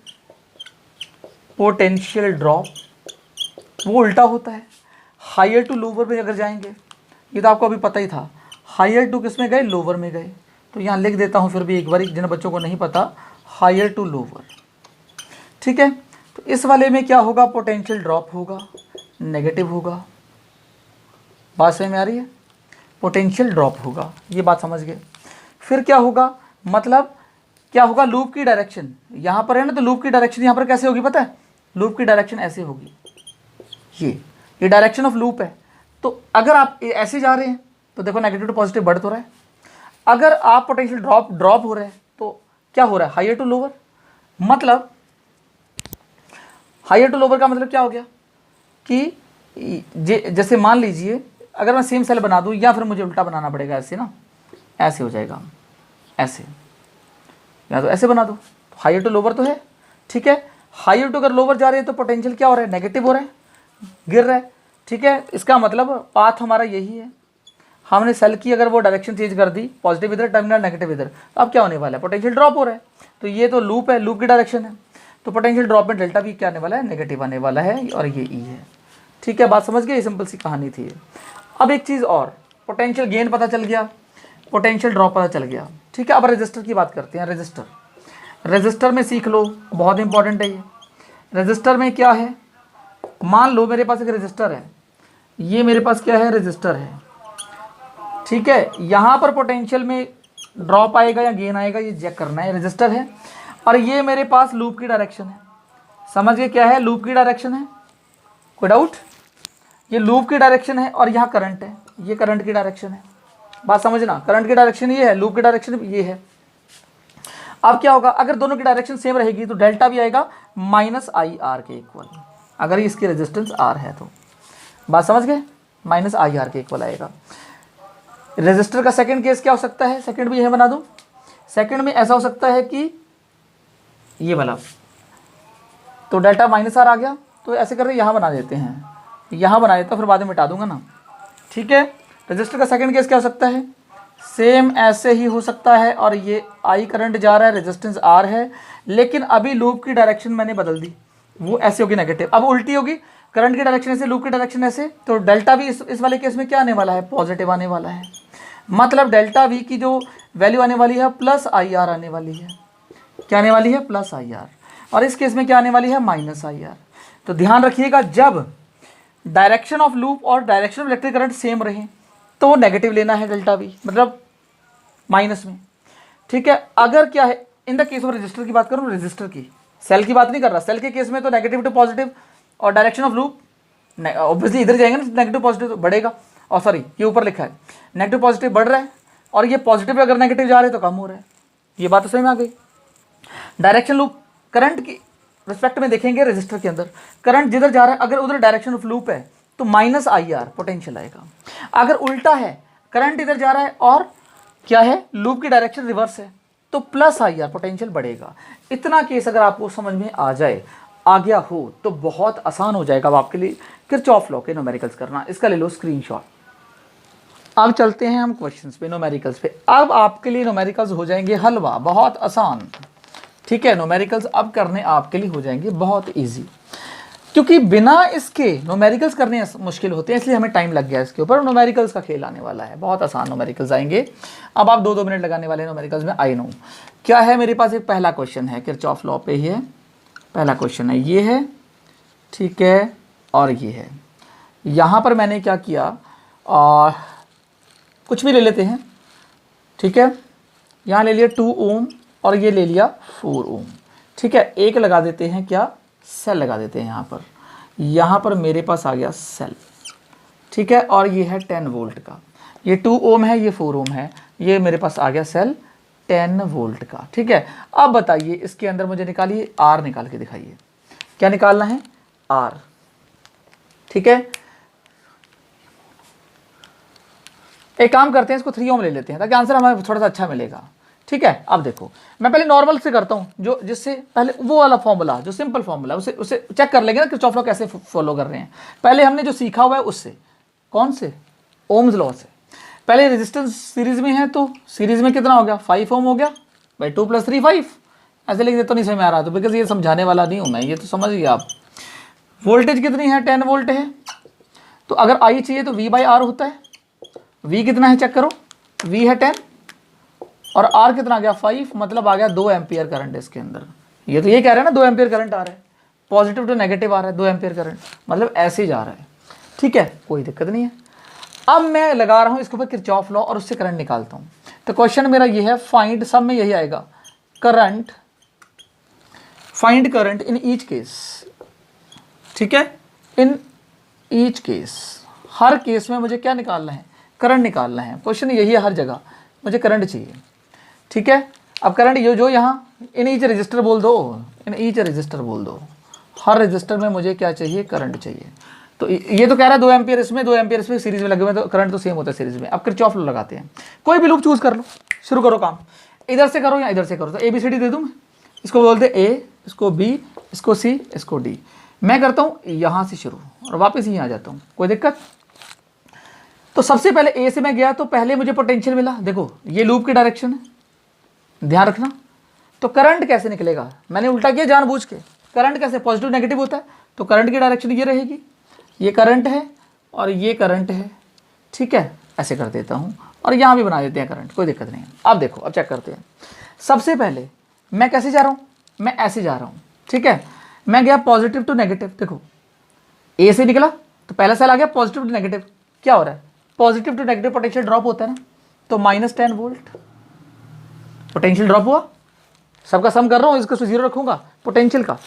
पोटेंशियल ड्रॉप वो उल्टा होता है, हायर टू लोअर में अगर जाएंगे, ये तो आपको अभी पता ही था, हायर टू किस में गए, लोअर में गए। तो यहाँ लिख देता हूँ फिर भी एक बार, जिन बच्चों को नहीं पता, हायर टू लोअर, ठीक है। तो इस वाले में क्या होगा, पोटेंशियल ड्रॉप होगा, नेगेटिव होगा। बात समझ में आ रही है, पोटेंशियल ड्रॉप होगा, ये बात समझ गए। फिर क्या होगा, मतलब क्या होगा, लूप की डायरेक्शन यहाँ पर है ना, तो लूप की डायरेक्शन यहाँ पर कैसे होगी पता है, लूप की डायरेक्शन ऐसे होगी, ये डायरेक्शन ऑफ लूप है। तो अगर आप ऐसे जा रहे हैं तो देखो नेगेटिव टू पॉजिटिव बढ़ तो रहा है, अगर आप पोटेंशियल ड्रॉप हो रहे हैं तो क्या हो रहा है, हायर टू लोअर। मतलब हायर टू लोअर का मतलब क्या हो गया कि जैसे मान लीजिए अगर मैं सेम सेल बना दूं, या फिर मुझे उल्टा बनाना पड़ेगा, ऐसे ना, ऐसे हो जाएगा, ऐसे, या तो ऐसे बना दो, तो हायर टू लोअर तो है, ठीक है। हायर टू अगर लोअर जा रहे हैं तो पोटेंशियल क्या हो रहा है, नेगेटिव हो रहा है, गिर रहा है, ठीक है। इसका मतलब पाथ हमारा यही है, हमने सेल की अगर वो डायरेक्शन चेंज कर दी, पॉजिटिव इधर टर्मिनल नेगेटिव इधर, तो अब क्या होने वाला है, पोटेंशियल ड्रॉप हो रहा है। तो ये तो लूप है, लूप की डायरेक्शन है, तो पोटेंशियल ड्रॉप में डेल्टा वी क्या आने वाला है, नेगेटिव आने वाला है, और ये ई है, ठीक है। बात समझ गए, सिंपल सी कहानी थी। अब एक चीज़ और, पोटेंशियल गेन पता चल गया, पोटेंशियल ड्रॉप पता चल गया, ठीक है। अब रजिस्टर की बात करते हैं। रजिस्टर में सीख लो, बहुत इंपॉर्टेंट है ये। रजिस्टर में क्या है, मान लो मेरे पास एक रजिस्टर है, ये मेरे पास क्या है, रजिस्टर है, ठीक है। यहाँ पर पोटेंशियल में ड्रॉप आएगा या गेन आएगा ये चेक करना है, रजिस्टर है। और ये मेरे पास लूप की डायरेक्शन है, समझ गए क्या है, लूप की डायरेक्शन है, कोई डाउट, ये लूप की डायरेक्शन है। और यहाँ करंट है, ये करंट की डायरेक्शन है, बात समझना, करंट की डायरेक्शन ये है, लूप की डायरेक्शन ये है। अब क्या होगा, अगर दोनों की डायरेक्शन सेम रहेगी तो डेल्टा भी आएगा माइनस आई आर के इक्वल, अगर इसकी रेजिस्टेंस आर है तो, बात समझ गए, माइनस आई आर के इक्वल आएगा। रेजिस्टर का सेकंड केस क्या हो सकता है, सेकंड भी यह बना दूं, सेकंड में ऐसा हो सकता है कि ये वाला, तो डेल्टा माइनस आर आ गया, तो ऐसे करके यहाँ बना देते हैं, यहाँ बना देता, फिर बाद में मिटा दूंगा ना, ठीक है। रजिस्टर का सेकंड केस क्या हो सकता है, सेम ऐसे ही हो सकता है, और ये आई करंट जा रहा है, रेजिस्टेंस आर है, लेकिन अभी लूप की डायरेक्शन मैंने बदल दी, वो ऐसे होगी नेगेटिव, अब उल्टी होगी, करंट की डायरेक्शन ऐसे, लूप की डायरेक्शन ऐसे, तो डेल्टा वी इस वाले केस में क्या आने वाला है, पॉजिटिव आने वाला है। मतलब डेल्टा वी की जो वैल्यू आने वाली है प्लस आई आर आने वाली है, क्या आने वाली है, प्लस आई आर, और इस केस में क्या आने वाली है, माइनस आई आर। तो ध्यान रखिएगा, जब डायरेक्शन ऑफ लूप और direction of electric current same रहे तो नेगेटिव लेना है डेल्टा वी, मतलब माइनस में, ठीक है। अगर क्या है, in the case of register की बात करूँ, रजिस्टर की, सेल की बात नहीं कर रहा, सेल के केस में तो नेगेटिव टू पॉजिटिव, और डायरेक्शन ऑफ लूप ऑब्वियसली इधर जाएंगे ना, नेगेटिव पॉजिटिव तो बढ़ेगा, और सॉरी ये ऊपर लिखा है, नेगेटिव पॉजिटिव बढ़ रहा है, और ये पॉजिटिव अगर नेगेटिव जा रहे हैं तो कम हो रहा है। ये बात तो समझ में आ गई। डायरेक्शन लूप करंट की रिस्पेक्ट में देखेंगे, रजिस्टर के अंदर करंट जिधर जा रहा है, अगर उधर डायरेक्शन ऑफ लूप है तो माइनस आई आर पोटेंशियल आएगा। अगर उल्टा है, करंट इधर जा रहा है और क्या है, लूप की डायरेक्शन रिवर्स है, तो प्लस आई आर पोटेंशियल बढ़ेगा। इतना केस अगर आपको समझ में आ जाए, आ गया हो, तो बहुत आसान हो जाएगा अब आपके लिए किरचॉफ लॉ के न्यूमेरिकल्स करना। इसका ले लो स्क्रीनशॉट। अब चलते हैं हम क्वेश्चंस पे, न्यूमेरिकल्स पे। अब आपके लिए न्यूमेरिकल्स हो जाएंगे हलवा, बहुत आसान। ठीक है, न्यूमेरिकल्स अब करने आपके लिए हो जाएंगे बहुत इजी, क्योंकि बिना इसके न्यूमेरिकल्स करने मुश्किल होते हैं, इसलिए हमें टाइम लग गया इसके ऊपर। न्यूमेरिकल्स का खेल आने वाला है, बहुत आसान न्यूमेरिकल्स आएंगे। अब आप 2-2 मिनट लगाने वाले न्यूमेरिकल्स में, आई नो। क्या है मेरे पास, एक पहला क्वेश्चन है किरचॉफ लॉ पे ही है। पहला क्वेश्चन है, ये है, ठीक है, और ये है। यहाँ पर मैंने क्या किया, कुछ भी ले लेते हैं, ठीक है। यहाँ ले लिया 2 ओम और ये ले लिया 4 ओम, ठीक है। एक लगा देते हैं, क्या, सेल लगा देते हैं यहाँ पर मेरे पास आ गया सेल, ठीक है। और ये है 10 वोल्ट का, ये 2 ओम है, ये 4 ओम है, ये मेरे पास आ गया सेल 10 वोल्ट का, ठीक है। अब बताइए इसके अंदर मुझे निकालिए, आर निकाल के दिखाइए। क्या निकालना है, आर, ठीक है। एक काम करते हैं, इसको 3 ओम ले लेते हैं ताकि आंसर हमें थोड़ा सा अच्छा मिलेगा, ठीक है। अब देखो, मैं पहले नॉर्मल से करता हूँ, जो जिससे पहले वो वाला फॉर्मूला, जो सिंपल फॉर्मूला, उसे चेक कर लेंगे ना किरचॉफ लॉ कैसे फॉलो कर रहे हैं। पहले हमने जो सीखा हुआ है उससे, कौन से, ओम्स लॉ से। पहले रेजिस्टेंस सीरीज में है, तो सीरीज में कितना हो गया, 5 ओम हो गया, भाई 2 + 3 5। ऐसे लिख देता, तो नहीं समझ में आ रहा, तो बिकॉज ये समझाने वाला नहीं हूँ मैं, ये तो समझ गया आप। वोल्टेज कितनी है, 10 वोल्ट है, तो अगर आई चाहिए तो V/R होता है। V कितना है चेक करो, V है 10 और R कितना आ गया 5, मतलब आ गया 2 एम्पियर करंट इसके अंदर। ये तो ये कह रहे हैं ना 2 एम्पियर करंट आ रहा है, पॉजिटिव टू नेगेटिव आ रहा है 2 एम्पियर करंट, मतलब ऐसे जा रहा है, ठीक है, कोई दिक्कत नहीं है। अब मैं लगा रहा हूँ इसके ऊपर किरचॉफ लॉ और उससे करंट निकालता हूँ। तो क्वेश्चन मेरा ये है, फाइंड, सब में यही आएगा, current, find current in each case, ठीक है, in each case, her case में मुझे क्या निकालना है, करंट निकालना है। क्वेश्चन यही है, हर जगह मुझे करंट चाहिए, ठीक है। अब करंट ये जो यहाँ इन ईच रजिस्टर बोल दो, इन ईच रजिस्टर बोल दो, हर रजिस्टर में मुझे क्या चाहिए, करंट चाहिए। तो ये तो कह रहा है 2 एम्पियर इसमें, 2 एम्पियर इसमें, सीरीज में लगे हुए, तो करंट तो सेम होता है सीरीज में। अब किरचॉफ लॉ लगाते हैं, कोई भी लूप चूज कर लो, शुरू करो काम, इधर से करो या इधर से करो। तो ABCD दे दूँ मैं, इसको बोलते A, इसको B, इसको C, इसको D। मैं करता हूँ यहाँ से शुरू और वापस यहीं आ जाता हूँ, कोई दिक्कत। तो सबसे पहले A से मैं गया, तो पहले मुझे पोटेंशियल मिला, देखो ये लूप की डायरेक्शन है, ध्यान रखना। तो करंट कैसे निकलेगा, मैंने उल्टा किया जानबूझ के। करंट कैसे, पॉजिटिव नेगेटिव होता है, तो करंट की डायरेक्शन ये रहेगी, ये करंट है और ये करंट है, ठीक है। ऐसे कर देता हूँ और यहाँ भी बना देते हैं करंट, कोई दिक्कत नहीं है। अब देखो, अब चेक करते हैं। सबसे पहले मैं कैसे जा रहा हूँ, मैं ऐसे जा रहा हूँ, ठीक है। मैं गया पॉजिटिव टू नेगेटिव, देखो A से निकला तो पहला सेल आ गया पॉजिटिव टू नेगेटिव, क्या हो रहा है, positive to negative potential drop होता है ना, तो -10 वोल्ट पोटेंशियल ड्रॉप हुआ। सबका सम कर रहा हूँ, इसको 0 रखूंगा पोटेंशियल का।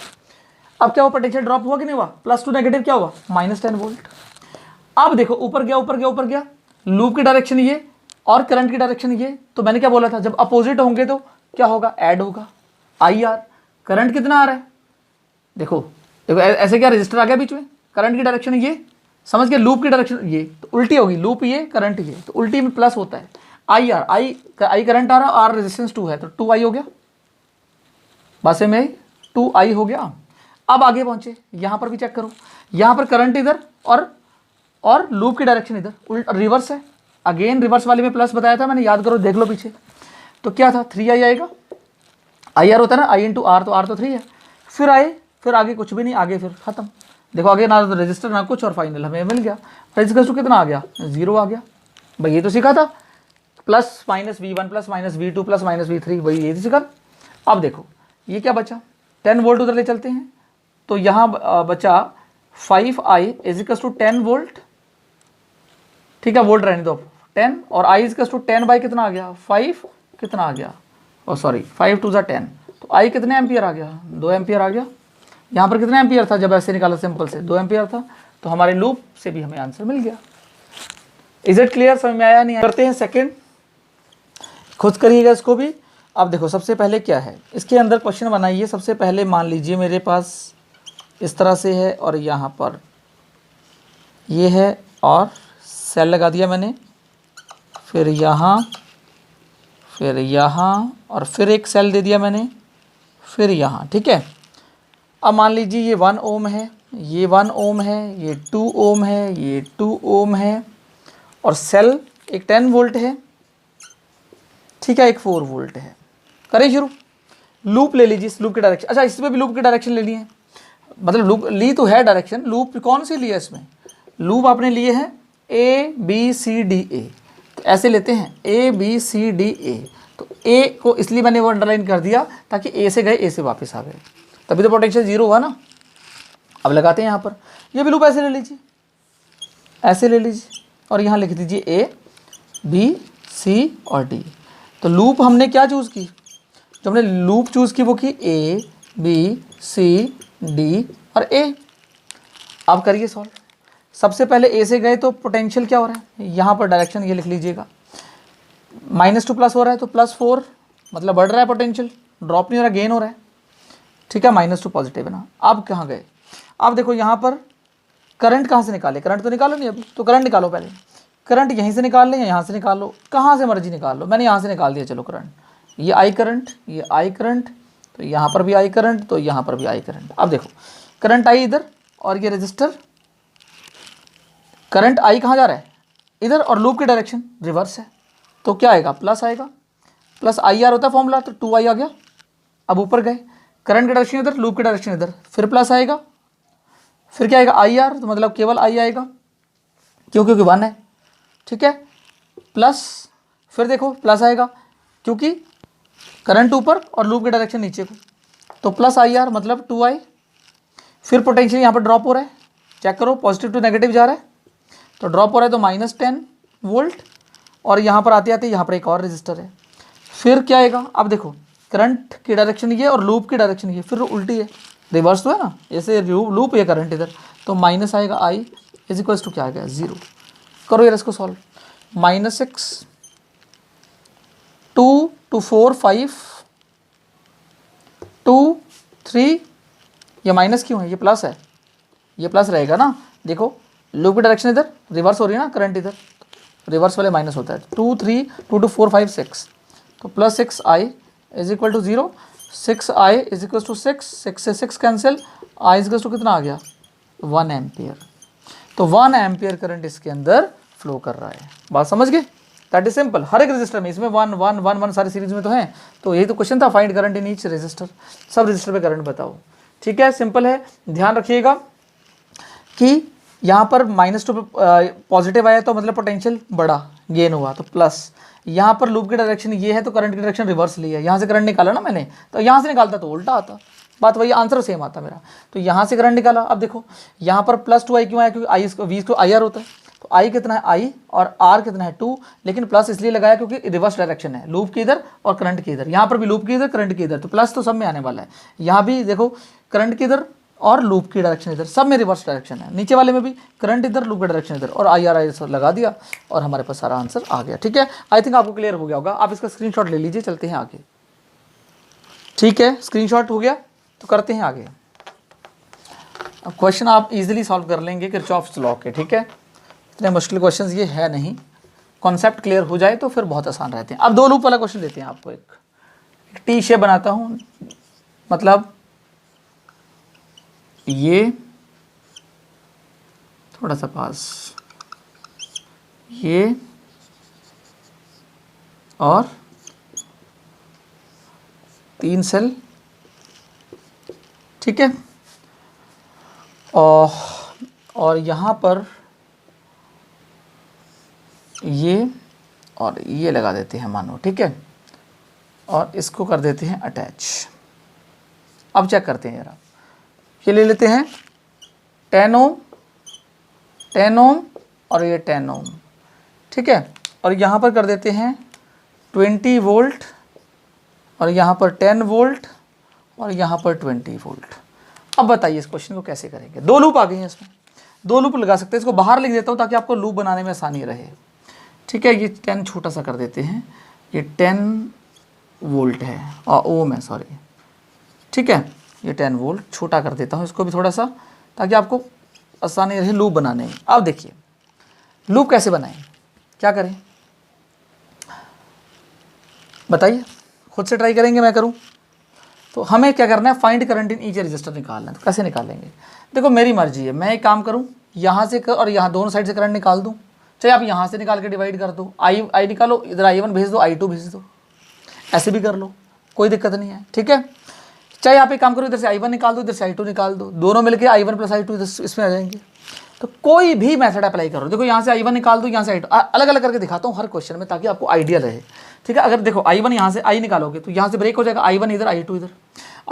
अब क्या हुआ, पोटेंशियल ड्रॉप हुआ कि नहीं हुआ, प्लस टू नेगेटिव क्या हुआ, -10 वोल्ट। अब देखो ऊपर गया ऊपर गया ऊपर गया, लूप की डायरेक्शन ये और करंट की डायरेक्शन ये, तो मैंने क्या बोला था, जब अपोजिट होंगे तो क्या होगा, ऐड होगा। IR, करंट कितना आ रहा है, देखो देखो ऐसे क्या रजिस्टर आ गया बीच में, करंट की डायरेक्शन ये, समझ गए, लूप की डायरेक्शन ये, तो उल्टी होगी, लूप ये करंट ये, तो उल्टी में प्लस होता है। IR, I करंट आ रहा है, R रेजिस्टेंस 2 है, तो 2I हो गया, बस में 2I हो गया। अब आगे पहुंचे, यहां पर भी चेक करो, यहां पर करंट इधर और लूप की डायरेक्शन इधर, उल्टा रिवर्स है। अगेन रिवर्स वाले में प्लस बताया था मैंने, याद करो, देख लो पीछे, तो क्या था, 3I आएगा। IR होता है ना, I × R, तो R तो 3 है। फिर आगे कुछ भी नहीं, आगे फिर खत्म। देखो आगे ना तो रजिस्टर ना कुछ, और फाइनल हमें मिल गया। रजिस्टर कितना आ गया, 0 आ गया। भाई ये तो सीखा था, plus minus V1 plus minus V2 plus minus V3, वही ये तो सीखा। अब देखो ये क्या बचा, 10 वोल्ट उधर ले चलते हैं, तो यहाँ बचा 5I = 10 वोल्ट, ठीक है, वोल्ट रहने दो 10, और I = 10 बाई कितना आ गया, 5 कितना आ गया, सॉरी 5 × 10, तो I कितने एम्पियर आ गया, 2 एम्पियर आ गया। यहाँ पर कितना एम्पियर था जब ऐसे निकाला, सिंपल से 2 एम्पियर था, तो हमारे लूप से भी हमें आंसर मिल गया। Is it clear? समझ में आया नहीं? करते हैं सेकंड, खुद करिएगा इसको भी। अब देखो सबसे पहले क्या है इसके अंदर, क्वेश्चन बनाइए। सबसे पहले मान लीजिए मेरे पास इस तरह से है और यहाँ पर ये है और सेल लगा दिया मैंने, फिर यहाँ, फिर यहाँ और फिर एक सेल दे दिया मैंने, फिर यहाँ। ठीक है, अब मान लीजिए ये 1 ओम है, ये 1 ओम है, ये 2 ओम है, ये 2 ओम है और सेल एक 10 वोल्ट है। ठीक है, एक 4 वोल्ट है। करें शुरू। लूप ले लीजिए, इस लूप की डायरेक्शन, अच्छा इसमें भी लूप की डायरेक्शन लेनी है, मतलब लूप ली तो है डायरेक्शन, लूप कौन सी ली है इसमें? लूप आपने लिए हैं ए बी सी डी ए, तो ऐसे लेते हैं ए बी सी डी ए। तो ए को इसलिए मैंने वो अंडरलाइन कर दिया ताकि ए से गए ए से वापस आ गए, तभी तो पोटेंशियल 0 हुआ ना। अब लगाते हैं यहाँ पर, ये भी लूप ऐसे ले लीजिए, ऐसे ले लीजिए और यहाँ लिख दीजिए ए बी सी और डी। तो लूप हमने क्या चूज़ की? जो हमने लूप चूज़ की वो की ए बी सी डी और ए। अब करिए सॉल्व। सबसे पहले ए से गए तो पोटेंशियल क्या हो रहा है, यहाँ पर डायरेक्शन ये लिख लीजिएगा, -2 प्लस हो रहा है तो +4, मतलब बढ़ रहा है पोटेंशियल, ड्रॉप नहीं हो रहा, गेन हो रहा है। ठीक है, -2 पॉजिटिव है ना। अब कहाँ गए? अब देखो यहाँ पर करंट कहाँ से निकाले, करंट तो निकालो नहीं अभी, तो करंट निकालो पहले। करंट यहीं से निकाल लें या यहाँ से निकाल लो, कहाँ से मर्जी निकाल लो। मैंने यहाँ से निकाल दिया, चलो करंट, ये आई करंट, ये आई करंट, तो यहाँ पर भी आई करंट, तो यहाँ पर भी आई करंट। अब देखो करंट आई इधर और ये रजिस्टर, करंट आई कहाँ जा रहा है? इधर, और लूप की डायरेक्शन रिवर्स है, तो क्या आएगा? प्लस आएगा, प्लस आई आर होता है फॉर्मूला, तो 2 आई आ गया। अब ऊपर गए, करंट की डायरेक्शन इधर, लूप की डायरेक्शन इधर, फिर प्लस आएगा, फिर क्या आएगा? आई आर, तो मतलब केवल आई आएगा, क्योंकि 1 है। ठीक है, प्लस, फिर देखो प्लस आएगा क्योंकि करंट ऊपर और लूप की डायरेक्शन नीचे को, तो प्लस आई आर मतलब 2 आई। फिर पोटेंशियल यहाँ पर ड्रॉप हो रहा है, चेक करो, पॉजिटिव टू नेगेटिव जा रहा है, तो ड्रॉप हो रहा है तो -10 वोल्ट, और यहाँ पर आते आते यहाँ पर एक और रजिस्टर है। फिर क्या आएगा? अब देखो करंट की डायरेक्शन ये और लूप की डायरेक्शन ये, फिर उल्टी है, रिवर्स तो है ना, ऐसे लूप या करंट इधर, तो माइनस आएगा आई इज इक्वल्स टू क्या आ गया? 0। करो यार इसको सॉल्व, -6 2 2 4 5 2 3, ये माइनस क्यों है? ये प्लस है, ये प्लस रहेगा ना। देखो लूप की डायरेक्शन इधर रिवर्स हो रही है ना, करंट इधर, रिवर्स वाले माइनस होता है। 2 3 2 2 4 5 6, तो +6 i is equal to 0, 6 i is equal to 6, 6 से 6 cancel, i is equal to कितना आ गया? 1 एम्पियर। तो 1 एम्पियर करंट इसके अंदर फ्लो कर रहा है। बात समझ गए? That is simple. हर एक रजिस्टर में, इसमें 1 1 1 1 सारी सीरीज में तो है, तो यही तो क्वेश्चन था, find current in each register, सब रजिस्टर पे करंट बताओ। ठीक है, सिंपल है। ध्यान रखिएगा कि यहाँ पर -2 पॉजिटिव आया तो मतलब पोटेंशियल बढ़ा, गेन हुआ तो प्लस। यहाँ पर लूप की डायरेक्शन ये है तो करंट की डायरेक्शन रिवर्स ली है, यहाँ से करंट निकाला ना मैंने, तो यहाँ से निकालता तो उल्टा आता, बात वही, आंसर सेम आता मेरा। तो यहाँ से करंट निकाला। अब देखो यहाँ पर +2 आई क्यों आया? क्योंकि आई इसको वी को आई आर होता है, तो आई कितना है? आई, और आर कितना है? 2, लेकिन प्लस इसलिए लगाया क्योंकि रिवर्स डायरेक्शन है, लूप की इधर और करंट की इधर। यहाँ पर भी लूप की इधर, करंट की इधर, तो प्लस तो सब में आने वाला है। यहाँ भी देखो करंट की इधर और लूप की डायरेक्शन इधर, सब में रिवर्स डायरेक्शन है। नीचे वाले में भी करंट इधर, लूप की डायरेक्शन इधर, और आई आर आई लगा दिया और हमारे पास सारा आंसर आ गया। ठीक है, आई थिंक आपको क्लियर हो गया होगा। आप इसका स्क्रीनशॉट ले लीजिए, चलते हैं आगे। ठीक है, स्क्रीनशॉट हो गया, तो करते हैं आगे। अब क्वेश्चन आप इजीली सॉल्व कर लेंगे किरचॉफ्स लॉ के। ठीक है, इतने मुश्किल क्वेश्चंस ये है नहीं, कॉन्सेप्ट क्लियर हो जाए तो फिर बहुत आसान रहते हैं। अब 2 लूप वाला क्वेश्चन देते हैं आपको। एक टी शेप बनाता हूँ, मतलब ये थोड़ा सा पास, ये और 3 सेल। ठीक है, और यहाँ पर ये और ये लगा देते हैं मानो। ठीक है, और इसको कर देते हैं अटैच। अब चेक करते हैं यार, ये ले लेते हैं 10 ओम, 10 ओम और ये 10 ओम। ठीक है, और यहाँ पर कर देते हैं 20 वोल्ट, और यहाँ पर 10 वोल्ट, और यहाँ पर 20 वोल्ट। अब बताइए इस क्वेश्चन को कैसे करेंगे। 2 लूप आ गई हैं इसमें, 2 लूप लगा सकते हैं। इसको बाहर लिख देता हूँ ताकि आपको लूप बनाने में आसानी रहे। ठीक है, ये 10 छोटा सा कर देते हैं, ये 10 वोल्ट है और ओम है, सॉरी, ठीक है, ये 10 वोल्ट छोटा कर देता हूँ इसको भी थोड़ा सा, ताकि आपको आसानी रहे लूप बनाने में। अब देखिए लूप कैसे बनाएं, क्या करें बताइए, खुद से ट्राई करेंगे, मैं करूं? तो हमें क्या करना है, find current in each register निकालना है। तो कैसे निकालेंगे, देखो मेरी मर्जी है, मैं एक काम करूं, यहाँ से और यहाँ दोनों साइड से करंट निकाल दूं, चाहे आप यहाँ से निकाल के डिवाइड कर दो, आई निकालो, इधर I1 भेज दो, I2 भेज दो, ऐसे भी कर लो, कोई दिक्कत नहीं है, ठीक है। चाहे आप एक काम करो, इधर से I1 निकाल दो, इधर से I2 निकाल दो, दोनों मिलके I1 प्लस I2 इधर इसमें आ जाएंगे। तो कोई भी मेथड अप्लाई करो, देखो यहाँ से I1 निकाल दो, यहाँ से I2, अलग अलग करके दिखाता हूँ हर क्वेश्चन में, ताकि आपको आइडिया रहे, ठीक है। अगर देखो I1 यहाँ से I निकालोगे तो यहाँ से ब्रेक हो जाएगा, I1 इधर, I2 इधर,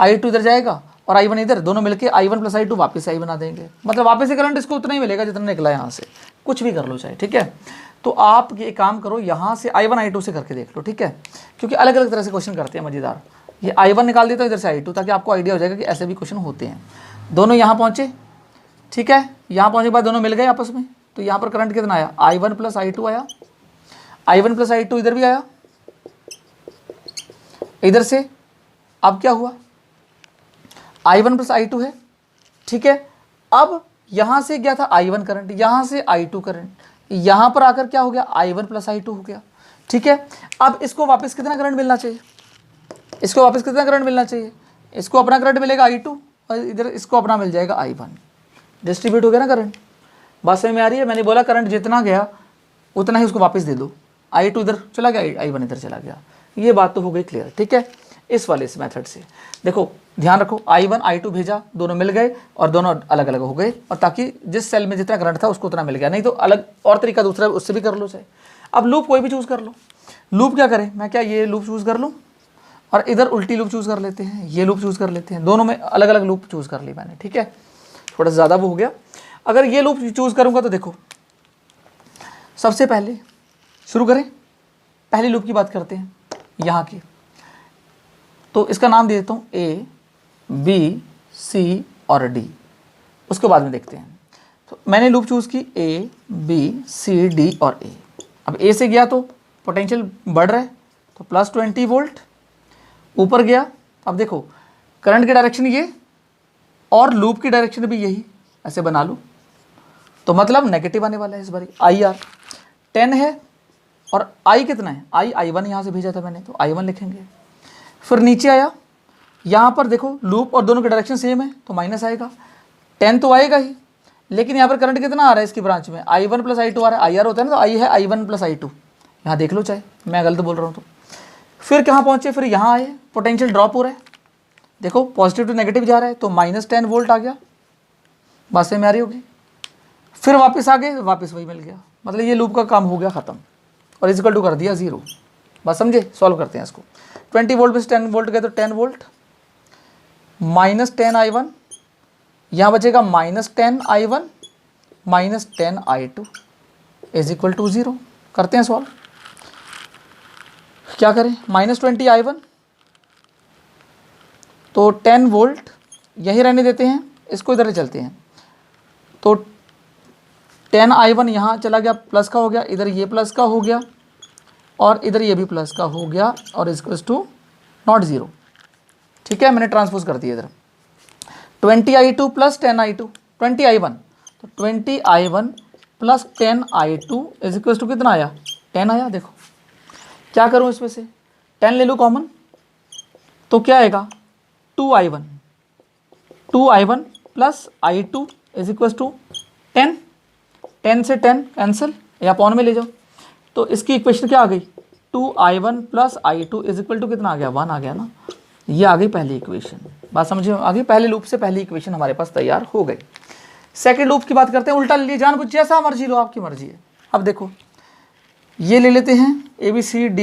I2 इधर जाएगा और I1 इधर, दोनों मिलके I1 प्लस I2 वापस I बना देंगे, मतलब वापस से करंट इसको उतना ही मिलेगा जितना निकला यहाँ से, कुछ भी कर लो चाहे, ठीक है। तो आप ये काम करो, यहाँ से I1 I2 से करके देख लो, ठीक है, क्योंकि अलग अलग तरह से क्वेश्चन करते हैं मज़ेदार। ये I1 निकाल देता हूँ, इधर से I2, ताकि आपको आइडिया हो जाएगा कि ऐसे भी क्वेश्चन होते हैं। दोनों यहाँ पहुँचे, ठीक है, यहाँ पहुँचने के बाद दोनों मिल गए आपस में, तो यहाँ पर करंट कितना आया, I1 प्लस I2 आया, I1 प्लस I2 इधर भी आया, इधर से अब क्या हुआ, I1 प्लस I2 है, ठीक है। अब यहाँ से गया था I1 करंट, यहाँ से I2 करंट, यहाँ पर आकर क्या हो गया, I1 प्लस I2 हो गया, ठीक है। अब इसको वापस कितना करंट मिलना चाहिए, इसको वापस कितना करंट मिलना चाहिए, इसको अपना करंट मिलेगा I2 और इधर इसको अपना मिल जाएगा I1, डिस्ट्रीब्यूट हो गया ना करंट। बात समझ में आ रही है, मैंने बोला करंट जितना गया उतना ही उसको वापस दे दो, I2 इधर चला गया, I1 इधर चला गया, ये बात तो हो गई क्लियर, ठीक है। इस वाले इस मेथड से देखो, ध्यान रखो, I1 I2 भेजा, दोनों मिल गए और दोनों अलग अलग हो गए, और ताकि जिस सेल में जितना करंट था उसको उतना मिल गया, नहीं तो अलग और तरीका दूसरा उससे भी कर लो चाहे। अब लूप कोई भी चूज़ कर लो, लूप क्या करें, मैं क्या ये लूप चूज़ कर लूँ और इधर उल्टी लूप चूज़ कर लेते हैं, ये लूप चूज़ कर लेते हैं, दोनों में अलग अलग लूप चूज़ कर ली मैंने, ठीक है, थोड़ा सा ज़्यादा वो हो गया। अगर ये लूप चूज़ करूँगा तो देखो, सबसे पहले शुरू करें, पहली लूप की बात करते हैं यहाँ की, तो इसका नाम दे देता हूँ A, B, C और D, उसके बाद में देखते हैं। तो मैंने लूप चूज़ की A, B, C, D और A। अब A से गया तो पोटेंशियल बढ़ रहा है, तो प्लस 20 वोल्ट ऊपर गया। अब देखो करंट की डायरेक्शन ये और लूप की डायरेक्शन भी यही, ऐसे बना लूँ तो मतलब नेगेटिव आने वाला है इस बारी। IR 10 है और I कितना है, I1 यहाँ से भेजा था मैंने, तो I1 लिखेंगे। फिर नीचे आया, यहाँ पर देखो लूप और दोनों की डायरेक्शन सेम है तो माइनस आएगा, 10 तो आएगा ही, लेकिन यहाँ पर करंट कितना आ रहा है इसकी ब्रांच में, I1 प्लस I2 आ रहा है, IR होता है ना, तो I है I1 प्लस I2, यहाँ देख लो चाहे मैं गलत बोल रहा हूँ तो। फिर कहाँ पहुँचे, फिर यहाँ आए, पोटेंशियल ड्रॉप हो रहा है, देखो पॉजिटिव टू नेगेटिव जा रहा है, तो -10 वोल्ट आ गया, बात से में आ रही होगी। फिर वापस आ गए, वापस वही मिल गया, मतलब ये लूप का काम हो गया ख़त्म, और इक्वल टू कर दिया 0। बात समझे, सॉल्व करते हैं इसको। 20 वोल्ट में 10 वोल्ट गए तो 10 वोल्ट, -10 I1, यहाँ बचेगा -10 I1 -10 I2 is equal to 0। करते हैं सॉल्व, क्या करें, -20 I1, तो 10 वोल्ट यही रहने देते हैं, इसको इधर ले चलते हैं, तो 10 I1 यहाँ चला गया, प्लस का हो गया, इधर ये प्लस का हो गया और इधर ये भी प्लस का हो गया, और इक्वल्स टू नॉट 0, ठीक है, मैंने ट्रांसपोज कर दिया इधर। 20 I2 प्लस 10 I2, 20 I1, तो 20 I1 plus 10 I2 is equals to कितना आया, 10 आया। देखो क्या करूँ इसमें से, 10 ले लूँ कॉमन, तो क्या आएगा 2 I1 plus I2 is equals to 10, 10 से 10 कैंसिल या पॉन में ले जाओ, तो इसकी इक्वेशन क्या आ गई, 2 I1 plus I2 is equal to कितना आ गया, 1 आ गया ना, ये आ गई पहली इक्वेशन। बात समझिए, आ गई पहले लूप से पहली इक्वेशन हमारे पास तैयार हो गई। सेकंड लूप की बात करते हैं, उल्टा ले लिए, जानबूझ जैसा मर्जी लो, आपकी मर्जी है। अब देखो ये ले लेते हैं ABCD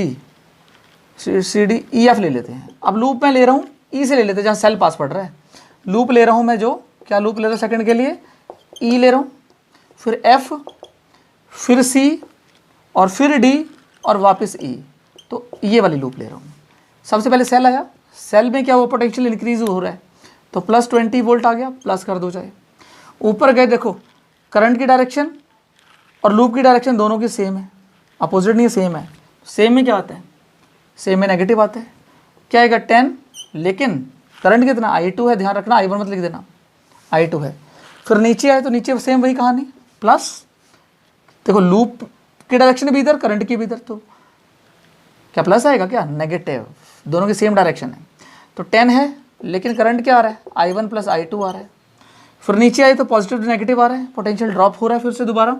CD EF ले लेते हैं। अब लूप में ले रहा हूँ E से ले लेते हैं, जहाँ सेल पास पड़ रहा है, लूप ले रहा हूँ मैं, जो क्या लूप ले रहा हूँ सेकंड के लिए, E ले रहा हूँ, फिर F, फिर C और फिर D और वापस E, तो ये वाली लूप ले रहा हूँ। सबसे पहले सेल आया, सेल में क्या हुआ, पोटेंशियल इंक्रीज हो रहा है, तो प्लस 20 वोल्ट आ गया, प्लस कर दो चाहे। ऊपर गए, देखो करंट की डायरेक्शन और लूप की डायरेक्शन दोनों की सेम है, अपोजिट नहीं है, सेम है। सेम में क्या आता है, सेम में नेगेटिव आता है। क्या आएगा 10, लेकिन करंट कितना I2 है, ध्यान रखना I1 मत लिख देना, I2 है। फिर नीचे आए तो नीचे सेम वही कहानी, प्लस, देखो लूप की डायरेक्शन भी इधर, करंट की भी इधर, तो क्या प्लस आएगा क्या नेगेटिव, दोनों की सेम डायरेक्शन है। तो 10 है लेकिन करंट क्या आ रहा है I1 प्लस I2 आ रहा है। फिर नीचे आए तो पॉजिटिव टू नेगेटिव आ रहा है, पोटेंशियल ड्रॉप हो रहा है, फिर से दोबारा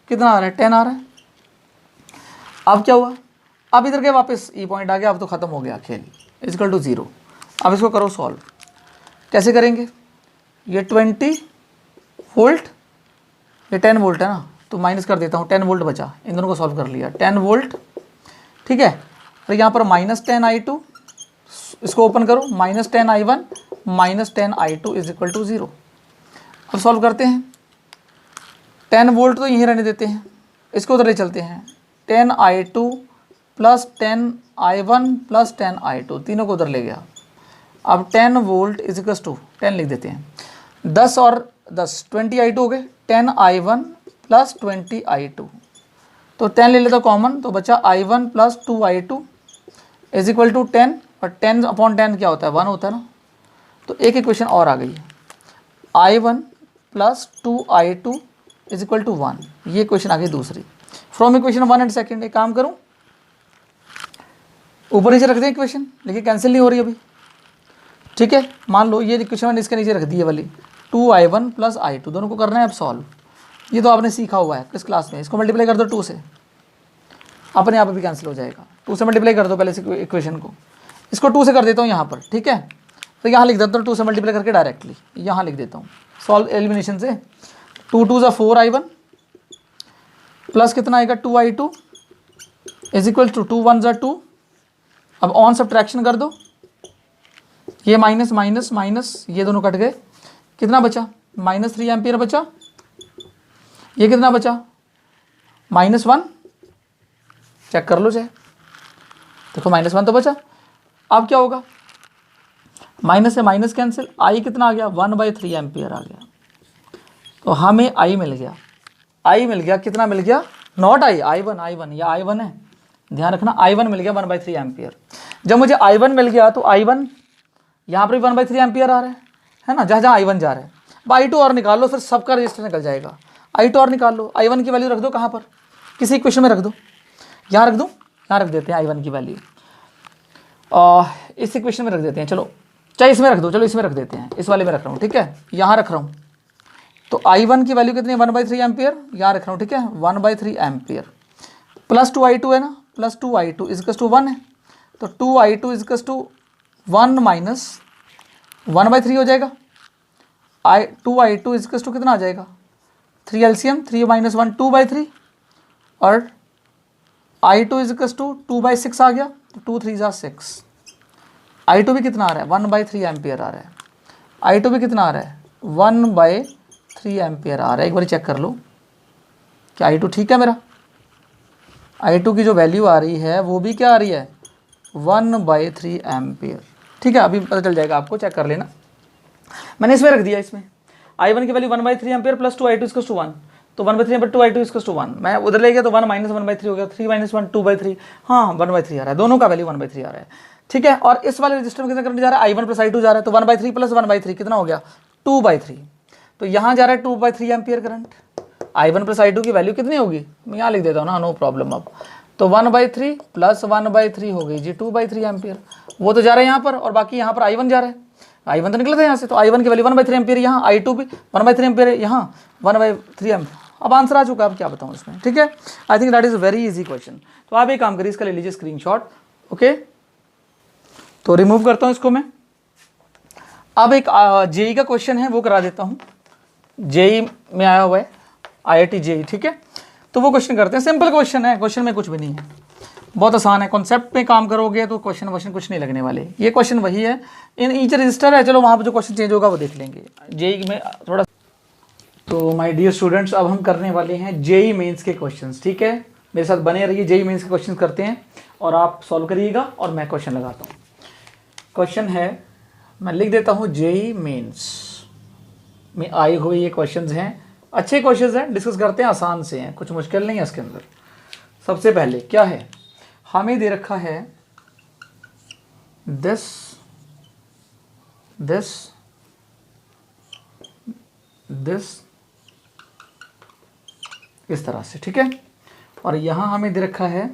कितना आ रहा है 10 आ रहा है। अब क्या हुआ, अब इधर के वापस ई पॉइंट आ गया, अब तो खत्म हो गया खेल, इजकल टू 0। अब इसको करो सॉल्व, कैसे करेंगे, ये 20 वोल्ट, ये 10 वोल्ट है ना, तो माइनस कर देता हूँ, 10 वोल्ट बचा, इन दोनों को सॉल्व कर लिया, 10 वोल्ट, ठीक है। और यहाँ पर -10 I2, इसको ओपन करो, -10 I1 -10 I2 is equal to 0। अब सॉल्व करते हैं, 10 वोल्ट तो यहीं रहने देते हैं, इसको उधर ले चलते हैं, 10 I2 plus 10 I1 plus 10 I2, तीनों को उधर ले गया। अब 10 वोल्ट इज इक्वल टू 10 लिख देते हैं, 10 और 10 20 I2 हो गए, 10 I1 प्लस 20 I2, तो 10 ले लेता कॉमन, तो बचा I1 plus 2 I2 is equal to 10, और 10 अपॉन 10 क्या होता है 1 होता है ना। तो एक इक्वेशन और आ गई है, I1 plus 2 I2 is equal to 1, ये इक्वेशन आ गई दूसरी फ्रॉम इक्वेशन 1 एंड सेकेंड। एक काम करूँ, ऊपर नीचे रख दें इक्वेशन, लेकिन कैंसिल नहीं हो रही अभी, ठीक है। मान लो ये इक्वेशन मैंने इसके नीचे रख दी है वाली, 2I1 प्लस I2, दोनों को करना है अब सॉल्व। ये तो आपने सीखा हुआ है किस क्लास में, इसको मल्टीप्लाई कर दो 2 से, अपने आप भी कैंसिल हो जाएगा, 2 से मल्टीप्लाई कर दो पहले इस इक्वेशन को, इसको 2 से कर देता हूँ यहाँ पर, ठीक है। तो यहाँ लिख देता हूँ 2 से मल्टीप्लाई करके डायरेक्टली यहाँ लिख देता हूँ, सॉल्व एलिमिनेशन से, 2 2 ज़ा 4I1 प्लस कितना आएगा 2I2 इज इक्वल टू 2 1 ज़ा 2। अब ऑन सब्ट्रैक्शन कर दो, ये माइनस माइनस माइनस, ये दोनों कट गए, कितना बचा -3 एम्पियर बचा, ये कितना बचा -1, चेक कर लो चाहे, देखो -1 तो बचा। अब क्या होगा, माइनस से माइनस कैंसिल, आई कितना आ गया 1/3 एम्पियर आ गया, तो हमें आई मिल गया, आई मिल गया, कितना मिल गया, नॉट आई, I1 या I1 है, ध्यान रखना I1 मिल गया 1/3 एम्पियर। जब मुझे I1 मिल गया तो I1 यहाँ पर भी 1/3 एम्पियर आ रहा है ना, जहाँ जहाँ I1 जा रहा है। अब I2 और निकाल लो, फिर सबका रजिस्टर निकल जाएगा, I2 और निकाल लो, I1 की वैल्यू रख दो कहाँ पर, किसी इक्वेशन में रख दो, यहाँ रख दूँ, यहाँ रख देते हैं I1 की वैल्यू, इस इक्वेशन में रख देते हैं, चलो चाहे इसमें रख दो, चलो इसमें रख देते हैं, इस वाले में रख रहा हूँ, ठीक है, यहाँ रख रहा हूँ। तो I1 की वैल्यू कितनी है 1/3 एम्पियर, यहाँ रख रहा हूँ, ठीक है 1/3 एम्पियर, प्लस 2I2 है ना, प्लस 2I2 इजकस टू 1 है, तो 2I2 इजकस टू 1 माइनस 1/3 हो जाएगा, 2I2 इजकस टू कितना आ जाएगा 3 LCM, 3 माइनस 1 2/3, और I2 इजकस टू 2/6 आ गया, तो 2 3 ज़ा 6। I2 भी कितना आ रहा है 1/3 एम्पियर आ रहा है, I2 भी कितना आ रहा है 1/3 एम्पियर आ रहा है। एक बार चेक कर लो क्या I2 ठीक है मेरा, I2 की जो वैल्यू आ रही है वो भी क्या आ रही है 1/3 एम्पियर, ठीक है। अभी पता चल जाएगा आपको, चेक कर लेना, मैंने इसमें रख दिया, इसमें I1 की value 1/3 ampere plus 2I2 equal to 1, तो 1/3 एम्पियर 2I2 इक्वल टू 1, मैं उधर ले गया तो 1 माइनस 1/3 हो गया, 3 माइनस 1 2/3, हाँ 1/3 आ रहा है, दोनों का वैल्यू 1/3 आ रहा है, ठीक है। और इस वाले रजिस्टर में कितना करंट जा रहा है I1 प्लस I2 जा रहा है, तो 1/3 प्लस 1/3 कितना हो गया 2/3, तो यहाँ जा रहा है 2/3 ampere current. I1 plus I2 की वैल्यू कितनी होगी, मैं यहाँ लिख देता हूँ ना, नो प्रॉब्लम। अब तो 1/3 प्लस 1/3 हो गई जी 2/3 एम्पियर, वो तो जा रहा है यहाँ पर, और बाकी यहाँ पर I1 जा रहा है, I1 तो निकला था यहाँ से, तो I1 की वैल्यू 1/3 एम्पियर, यहाँ I2 भी 1/3 एम्पियर है, यहाँ 1/3 एम्पियर। अब आंसर आ चुका है, अब क्या बताऊँ इसमें, ठीक है। I think that is very easy question. तो आप एक काम करिए, इसका ले लीजिए स्क्रीनशॉट, ओके। तो रिमूव करता हूँ इसको मैं। अब एक जेई का क्वेश्चन है वो करा देता हूँ, जेई में आया हुआ है, IIT जेई, ठीक है। तो वो क्वेश्चन करते हैं, सिंपल क्वेश्चन है, क्वेश्चन में कुछ भी नहीं है, बहुत आसान है, कॉन्सेप्ट पे काम करोगे तो क्वेश्चन कुछ नहीं लगने वाले। ये क्वेश्चन वही है, इन ईच रजिस्टर है, चलो वहाँ पर जो क्वेश्चन चेंज होगा वो देख लेंगे जेई में थोड़ा। तो माय डियर स्टूडेंट्स, अब हम करने वाले हैं जेई मेंस के क्वेश्चंस, ठीक है। मेरे साथ बने रहिए, जेई मेंस के क्वेश्चंस करते हैं और आप सॉल्व करिएगा और मैं क्वेश्चन लगाता हूँ। क्वेश्चन है, मैं लिख देता हूँ जेई मेंस में आए हुए ये क्वेश्चंस हैं, अच्छे क्वेश्चंस हैं, डिस्कस करते हैं, आसान से हैं, कुछ मुश्किल नहीं है इसके अंदर, सबसे पहले क्या है, हमें दे रखा है दिस दिस दिस इस तरह से, ठीक है। और यहां हमें दे रखा है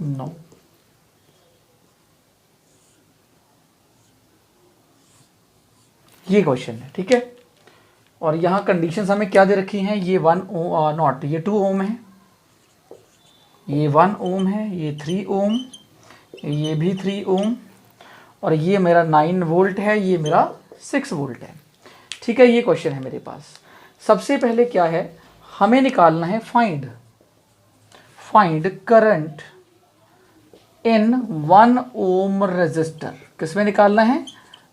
नो, ये क्वेश्चन है, ठीक है। और यहाँ कंडीशंस हमें क्या दे रखी हैं, ये 1 ओम नॉट, ये 2 ओम है, ये 1 ओम है, ये 3 ओम, ये भी 3 ओम, और ये मेरा 9 वोल्ट है, ये मेरा 6 वोल्ट है, ठीक है। ये क्वेश्चन है मेरे पास। सबसे पहले क्या है, हमें निकालना है find current in 1 ohm resistor. किसमें निकालना है,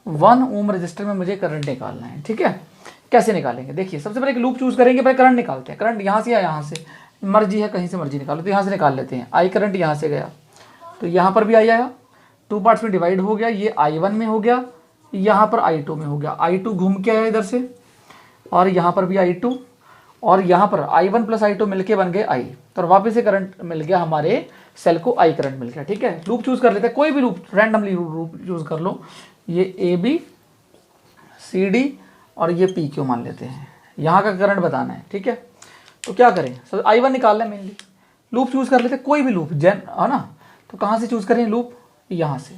1 ओम रजिस्टर में मुझे करंट निकालना है, ठीक है। कैसे निकालेंगे, देखिए सबसे पहले एक लूप चूज करेंगे, पहले करंट निकालते हैं। करंट यहाँ से या यहाँ से, मर्जी है कहीं से मर्जी निकालो, तो यहाँ से निकाल लेते हैं। आई करंट यहाँ से गया तो यहाँ पर भी आई आएगा, 2 पार्ट्स में डिवाइड हो गया, ये I1 में हो गया, यहाँ पर I2 में हो गया। I2 घूम के आया इधर से, और यहाँ पर भी I2, और यहाँ पर I1 प्लस I2 मिलके बन गए I, तो वापस से करंट मिल गया हमारे सेल को, I करंट मिल गया, ठीक है। लूप चूज कर लेते हैं, कोई भी लूप रैंडमली लूप चूज कर लो। ये AB CD और ये PQ मान लेते हैं, यहाँ का करंट बताना है, ठीक है। तो क्या करें, सब I1 निकालना है मेनली, लूप चूज कर लेते हैं, कोई भी लूप है ना। तो कहाँ से चूज करें लूप, यहाँ से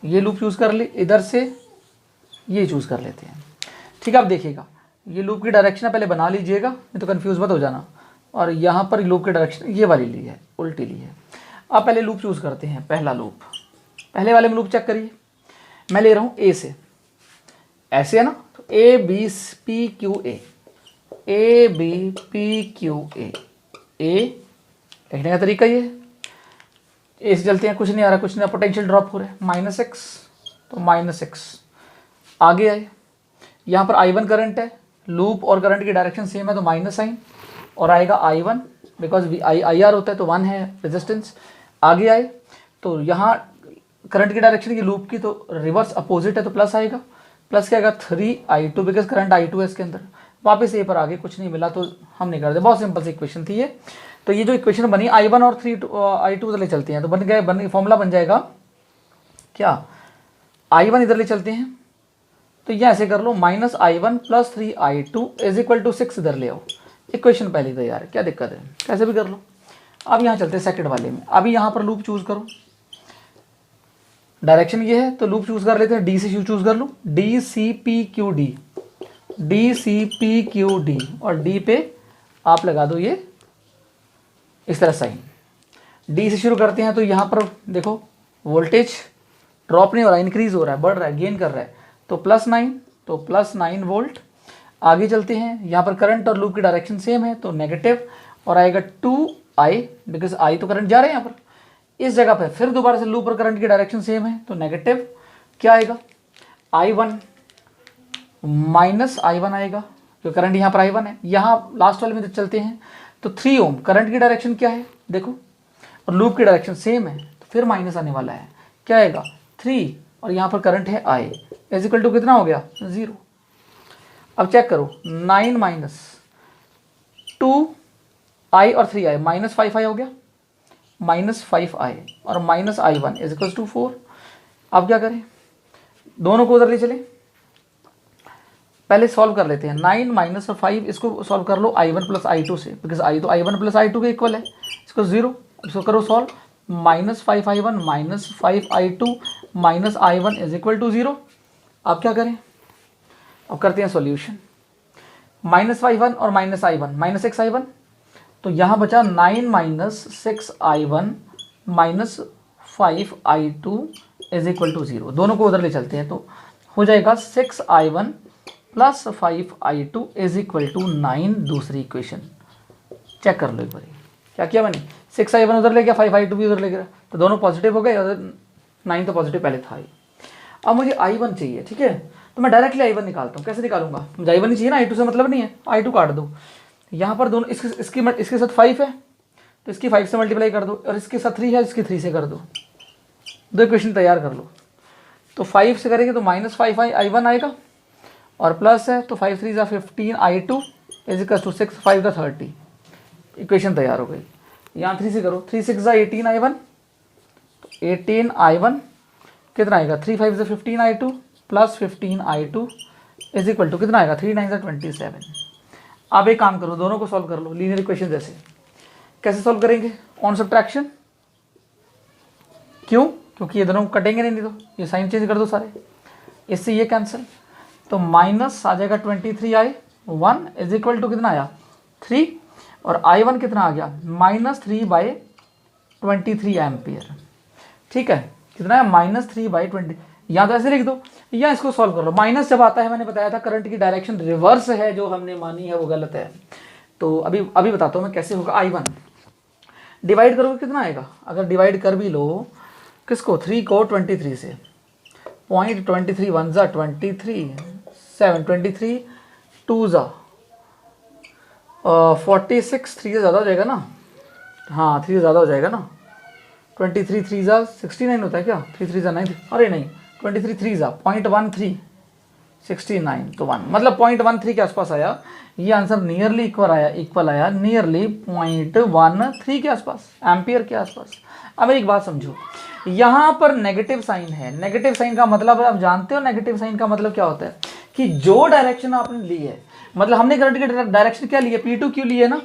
ये लूप चूज कर ले, इधर से ये चूज कर लेते हैं, ठीक है। आप देखिएगा ये लूप की डायरेक्शन पहले बना लीजिएगा, नहीं तो कंफ्यूज मत हो जाना। और यहाँ पर लूप की डायरेक्शन ये वाली ली है, उल्टी ली है। अब पहले लूप चूज करते हैं, पहला लूप, पहले वाले में लूप चेक करिए। मैं ले रहा हूँ ए से, ऐसे है ना, तो ABPQA, ABPQA, ए लिखने का तरीका ये, ए से चलते हैं, कुछ नहीं आ रहा, कुछ नहीं, पोटेंशियल ड्रॉप हो रहा है, -6, तो -6 आगे आए। यहाँ पर I1 करंट है, लूप और करंट की डायरेक्शन सेम है, तो माइनस साइन, और आएगा I1 बिकॉज IR होता है, तो 1 है रेजिस्टेंस। आगे आए तो यहाँ करंट की डायरेक्शन की लूप की तो रिवर्स अपोजिट है, तो प्लस आएगा, प्लस क्या आएगा 3I2 बिकॉज करंट I2 है इसके अंदर। वापस ए पर आगे कुछ नहीं मिला तो हम नहीं करते, बहुत सिंपल सी इक्वेशन थी ये। तो ये जो इक्वेशन बनी I1 और 3I2 इधर ले चलते हैं, तो फॉर्मूला बन जाएगा क्या, I1 इधर ले चलते हैं, तो ये ऐसे कर लो, -I1 + 3I2 = 6 इधर ले आओ। इक्वेशन पहले तैयार है, क्या दिक्कत है, कैसे भी कर लो। अब यहाँ चलते हैं सेकंड वाले में। अभी यहाँ पर लूप चूज करो, डायरेक्शन ये है तो लूप चूज कर लेते हैं, डी से चूज कर लो, DCPQD, DCPQD, और डी पे आप लगा दो ये इस तरह साइन। डी से शुरू करते हैं, तो यहाँ पर देखो वोल्टेज ड्रॉप नहीं हो रहा, इंक्रीज हो रहा है, बढ़ रहा है, गेन कर रहा है, तो +9, तो +9 वोल्ट। आगे चलते हैं, यहाँ पर करंट और लूप की डायरेक्शन सेम है, तो नेगेटिव, और आएगा 2I बिकॉज I तो करंट जा रहे हैं यहाँ पर। इस जगह पे फिर दोबारा से लूप और करंट की डायरेक्शन सेम है, तो नेगेटिव क्या आएगा, I1 -I1 आएगा, क्योंकि करंट यहाँ पर I1 है। यहाँ लास्ट वाले में चलते हैं, तो 3 ओम, करंट की डायरेक्शन क्या है देखो, और लूप की डायरेक्शन सेम है, तो फिर माइनस आने वाला है, क्या आएगा 3, और यहाँ पर करंट है I = कितना हो गया 0। अब चेक करो, 9 - 2I और 3I, -5I हो गया, -5I, और -I1 = 4। अब क्या करें, दोनों को उधर ले चले, पहले सॉल्व कर लेते हैं। 9 - 5 इसको सॉल्व कर लो I1 + I2 से, बिकॉज I तो I1 + I2 के इक्वल है, इसको 0, इसको करो सॉल्व, -5I1 -5I2 -I1 = 0। अब क्या करें, अब करते हैं सॉल्यूशन, -5I1 और -I1 -6I1, तो यहाँ बचा 9 - 6I1 -5I2 = 0। दोनों को उधर ले चलते हैं, तो हो जाएगा 6I1 + 5I2 = 9। दूसरी इक्वेशन चेक कर लो एक बार, क्या किया मैंने, 6I1 उधर ले गया, 5I2 भी उधर ले गया, तो दोनों पॉजिटिव हो गए, और 9 तो पॉजिटिव पहले था ही। अब मुझे I1 चाहिए, ठीक है, तो मैं डायरेक्टली I1 निकालता हूँ। कैसे निकालूंगा, मुझे I1 ही चाहिए ना, I2 से मतलब नहीं है, I2 काट दो। यहाँ पर दोनों इसके साथ 5 है, तो इसकी 5 से मल्टीप्लाई कर दो, और इसके साथ 3 है, इसकी 3 से कर दो, 2 इक्वेशन तैयार कर लो। तो 5 से करेंगे तो -5 I1 आएगा, और प्लस है तो 5 3 ज़ा 15 I2 इज इक्वल टू 6 5 ज़ा 30, इक्वेशन तैयार हो गई। यहाँ 3 से करो, 3 6 ज़ा 18 I1, 18 I1 कितना आएगा, 3 5 ज़ा 15 I2 plus 15 I2 is equal to कितना आएगा, 3 9 ज़ा 27। अब एक काम करो, दोनों को सॉल्व कर लो लीनियर इक्वेशन जैसे। कैसे सॉल्व करेंगे, ऑन सब्ट्रैक्शन। क्यों, क्योंकि ये दोनों कटेंगे नहीं तो ये साइन चेंज कर दो सारे, इससे ये कैंसिल, तो माइनस आ जाएगा 23I1 इज इक्वल टू कितना आया 3, और I1 कितना आ गया -3/23 एम्पियर। ठीक है, कितना है -3/20। या तो ऐसे लिख दो या इसको सॉल्व कर लो। माइनस जब आता है, मैंने बताया था करंट की डायरेक्शन रिवर्स है, जो हमने मानी है वो गलत है। तो अभी बताता हूँ मैं कैसे होगा। I1 डिवाइड करोगे कितना आएगा, अगर डिवाइड कर भी लो किसको, 3 को 23 से, 0.23 1 ज़ा 23 7 23 2 ज़ा 46, 3 से ज़्यादा हो जाएगा ना, हाँ 3 से ज़्यादा हो जाएगा ना, 23 3 ज़ा 69 होता है क्या, 3 3 ज़ा 9, अरे नहीं 23 3 ज़ा 0.13 69 तो 1, मतलब 0.13 के आसपास आया। ये आंसर नियरली इक्वल आया नियरली 0.13 के आसपास, एम्पियर के आसपास। अब एक बात समझो, यहाँ पर नेगेटिव साइन है। नेगेटिव साइन का मतलब आप जानते हो, नेगेटिव साइन का मतलब क्या होता है कि जो डायरेक्शन आपने ली है, मतलब हमने करंट की डायरेक्शन क्या ली है, P2 क्यों ली है ना,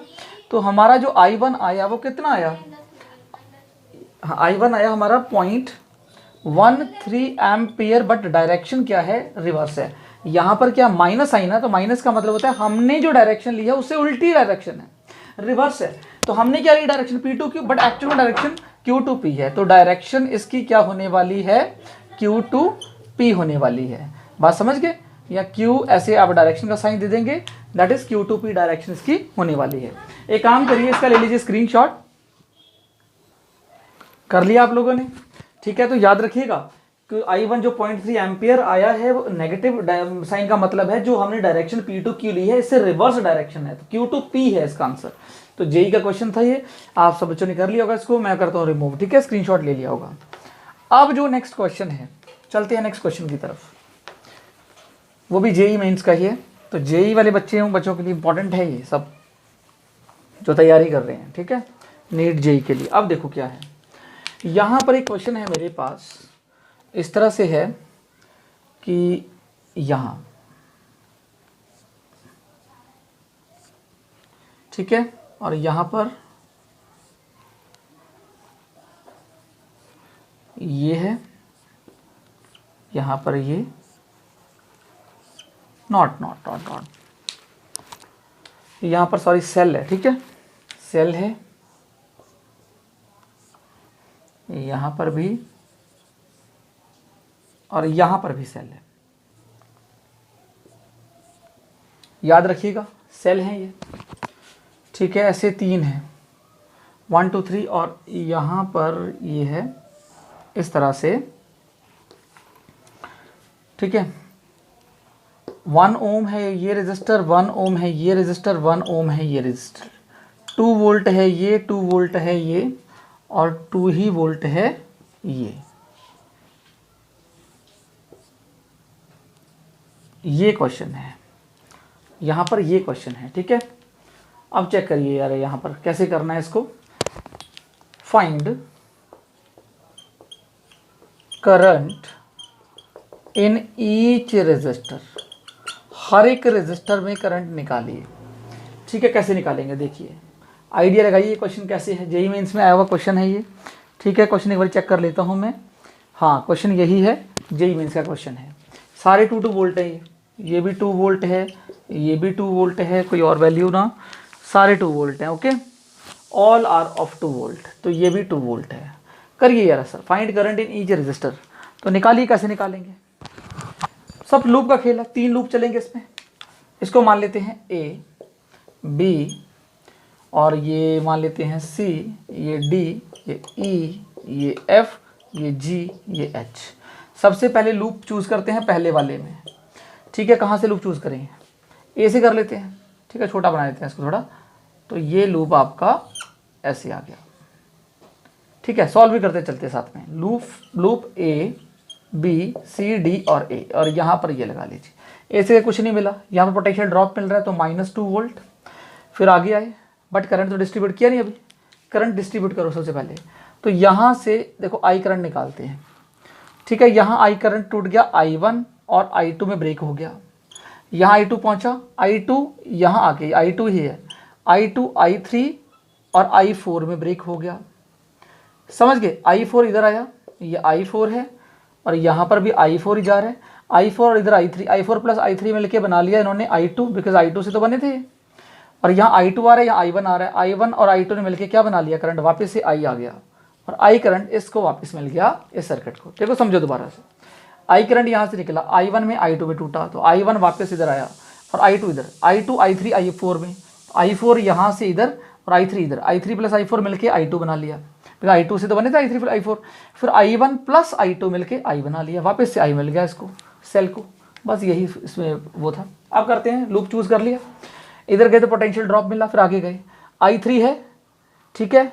तो हमारा जो I1 आया वो कितना आया, I1 आया हमारा 0.13 एम्पियर, बट डायरेक्शन क्या है, रिवर्स है। यहाँ पर क्या माइनस आई ना, तो माइनस का मतलब होता है हमने जो डायरेक्शन ली है उससे उल्टी डायरेक्शन है, रिवर्स है। तो हमने क्या ली direction P2 Q, but actual direction Q2P है, तो डायरेक्शन इसकी क्या होने वाली है, Q2P होने वाली है। बात समझ गए, या Q ऐसे आप डायरेक्शन का साइन दे देंगे, दैट इज Q2P डायरेक्शन इसकी होने वाली है। एक काम करिए, इसका ले लीजिए स्क्रीनशॉट, कर लिया आप लोगों ने, ठीक है। तो याद रखिएगा कि I1 जो 0.3 एम्पियर आया है वो नेगेटिव साइन का मतलब है जो हमने डायरेक्शन P2 क्यू ली है इससे रिवर्स डायरेक्शन है, तो Q2P है इसका आंसर। तो जेई का क्वेश्चन था ये, आप सब बच्चों ने कर लिया होगा इसको, मैं करता हूँ रिमूव, ठीक है, स्क्रीनशॉट ले लिया होगा। अब जो नेक्स्ट क्वेश्चन है, चलते हैं नेक्स्ट क्वेश्चन की तरफ, वो भी जेई मेंस का ही है। तो जेई वाले बच्चों के लिए इंपॉर्टेंट है ये सब जो तैयारी कर रहे हैं, ठीक है, नीट जेई के लिए। अब देखो क्या है, यहाँ पर एक क्वेश्चन है मेरे पास, इस तरह से है कि यहाँ, ठीक है, और यहाँ पर ये है, यहाँ पर ये नॉट यहाँ पर सॉरी सेल है, ठीक है, सेल है, यहाँ पर भी और यहाँ पर भी सेल है। याद रखिएगा सेल हैं ये, ठीक है, ऐसे 3 हैं 1 2 3, और यहाँ पर ये है इस तरह से, ठीक है, 1 ओम है ये रेजिस्टर, 1 ओम है ये रेजिस्टर, 1 ओम है ये रेजिस्टर, 2 वोल्ट है ये, 2 वोल्ट है ये, और 2 ही वोल्ट है ये क्वेश्चन है, यहाँ पर ये क्वेश्चन है, ठीक है। अब चेक करिए यार, यहाँ पर कैसे करना है इसको, find current in each resistor, हर एक रेजिस्टर में करंट निकालिए, ठीक है। कैसे निकालेंगे देखिए, आइडिया लगाइए क्वेश्चन कैसे है, जेईई मेंस में आया हुआ क्वेश्चन है ये, ठीक है। क्वेश्चन एक बार चेक कर लेता हूँ मैं, हाँ क्वेश्चन यही है, जेईई मेंस का क्वेश्चन है। सारे 2 2 वोल्ट है, ये भी 2 वोल्ट है, ये भी 2 वोल्ट है, कोई और वैल्यू ना, सारे 2 वोल्ट हैं, okay, all are of 2 volt, तो ये भी 2 वोल्ट है। करिए यार sir, find current in each resistor, तो निकालिए, कैसे निकालेंगे, सब लूप का खेल है, 3 लूप चलेंगे इसमें। इसको मान लेते हैं A B, और ये मान लेते हैं C, ये D, ये E, ये F, ये G, ये H। सबसे पहले लूप चूज़ करते हैं पहले वाले में, ठीक है। कहाँ से लूप चूज़ करेंगे, A से कर लेते हैं, ठीक है, छोटा बना लेते हैं इसको थोड़ा। तो ये लूप आपका ऐसे आ गया। ठीक है, सॉल्व भी करते चलते साथ में। Loop A B C D और ए, और यहाँ पर ये लगा लीजिए। ए से कुछ नहीं मिला, यहाँ पर पोटेंशियल ड्रॉप मिल रहा है तो -2 वोल्ट। फिर आगे आए, बट करंट तो डिस्ट्रीब्यूट किया नहीं अभी, करंट डिस्ट्रीब्यूट करो सबसे पहले। तो यहाँ से देखो आई करंट निकालते हैं। ठीक है, यहाँ आई करंट टूट गया, I1 और I2 में ब्रेक हो गया। यहाँ I2 पहुँचा, I2 यहाँ आ गई, I2 ही है, I2 I3 और I4 में ब्रेक हो गया। समझ गए, I4 इधर आया, ये I4 है और यहाँ पर भी I4 ही जा रहा है, I4 और इधर I3, I4 प्लस I3 मिलके बना लिया इन्होंने I2, बिकॉज I2 से तो बने थे। और यहाँ I2 आ रहा है, यहाँ I1 आ रहा है, I1 और I2 ने मिलके क्या बना लिया, करंट वापस से I आ गया, और I करंट इसको वापस मिल गया इस सर्किट को। देखो समझो दोबारा से, I करंट यहाँ से निकला, I1 में I2 में टूटा, तो I1 वापस इधर आया और I2 इधर, I2 I3 I4 में, I4 यहाँ से इधर और I3 इधर, I3 प्लस I4 मिलके I2 बना लिया, फिर I2 से तो बने थे I3 फिर I4, फिर I1 प्लस I2 मिलके I बना लिया, वापस से I मिल गया इसको, सेल को। बस यही इसमें वो था। अब करते हैं, लूप चूज कर लिया, इधर गए तो पोटेंशियल ड्रॉप मिला, फिर आगे गए, I3 है, ठीक है,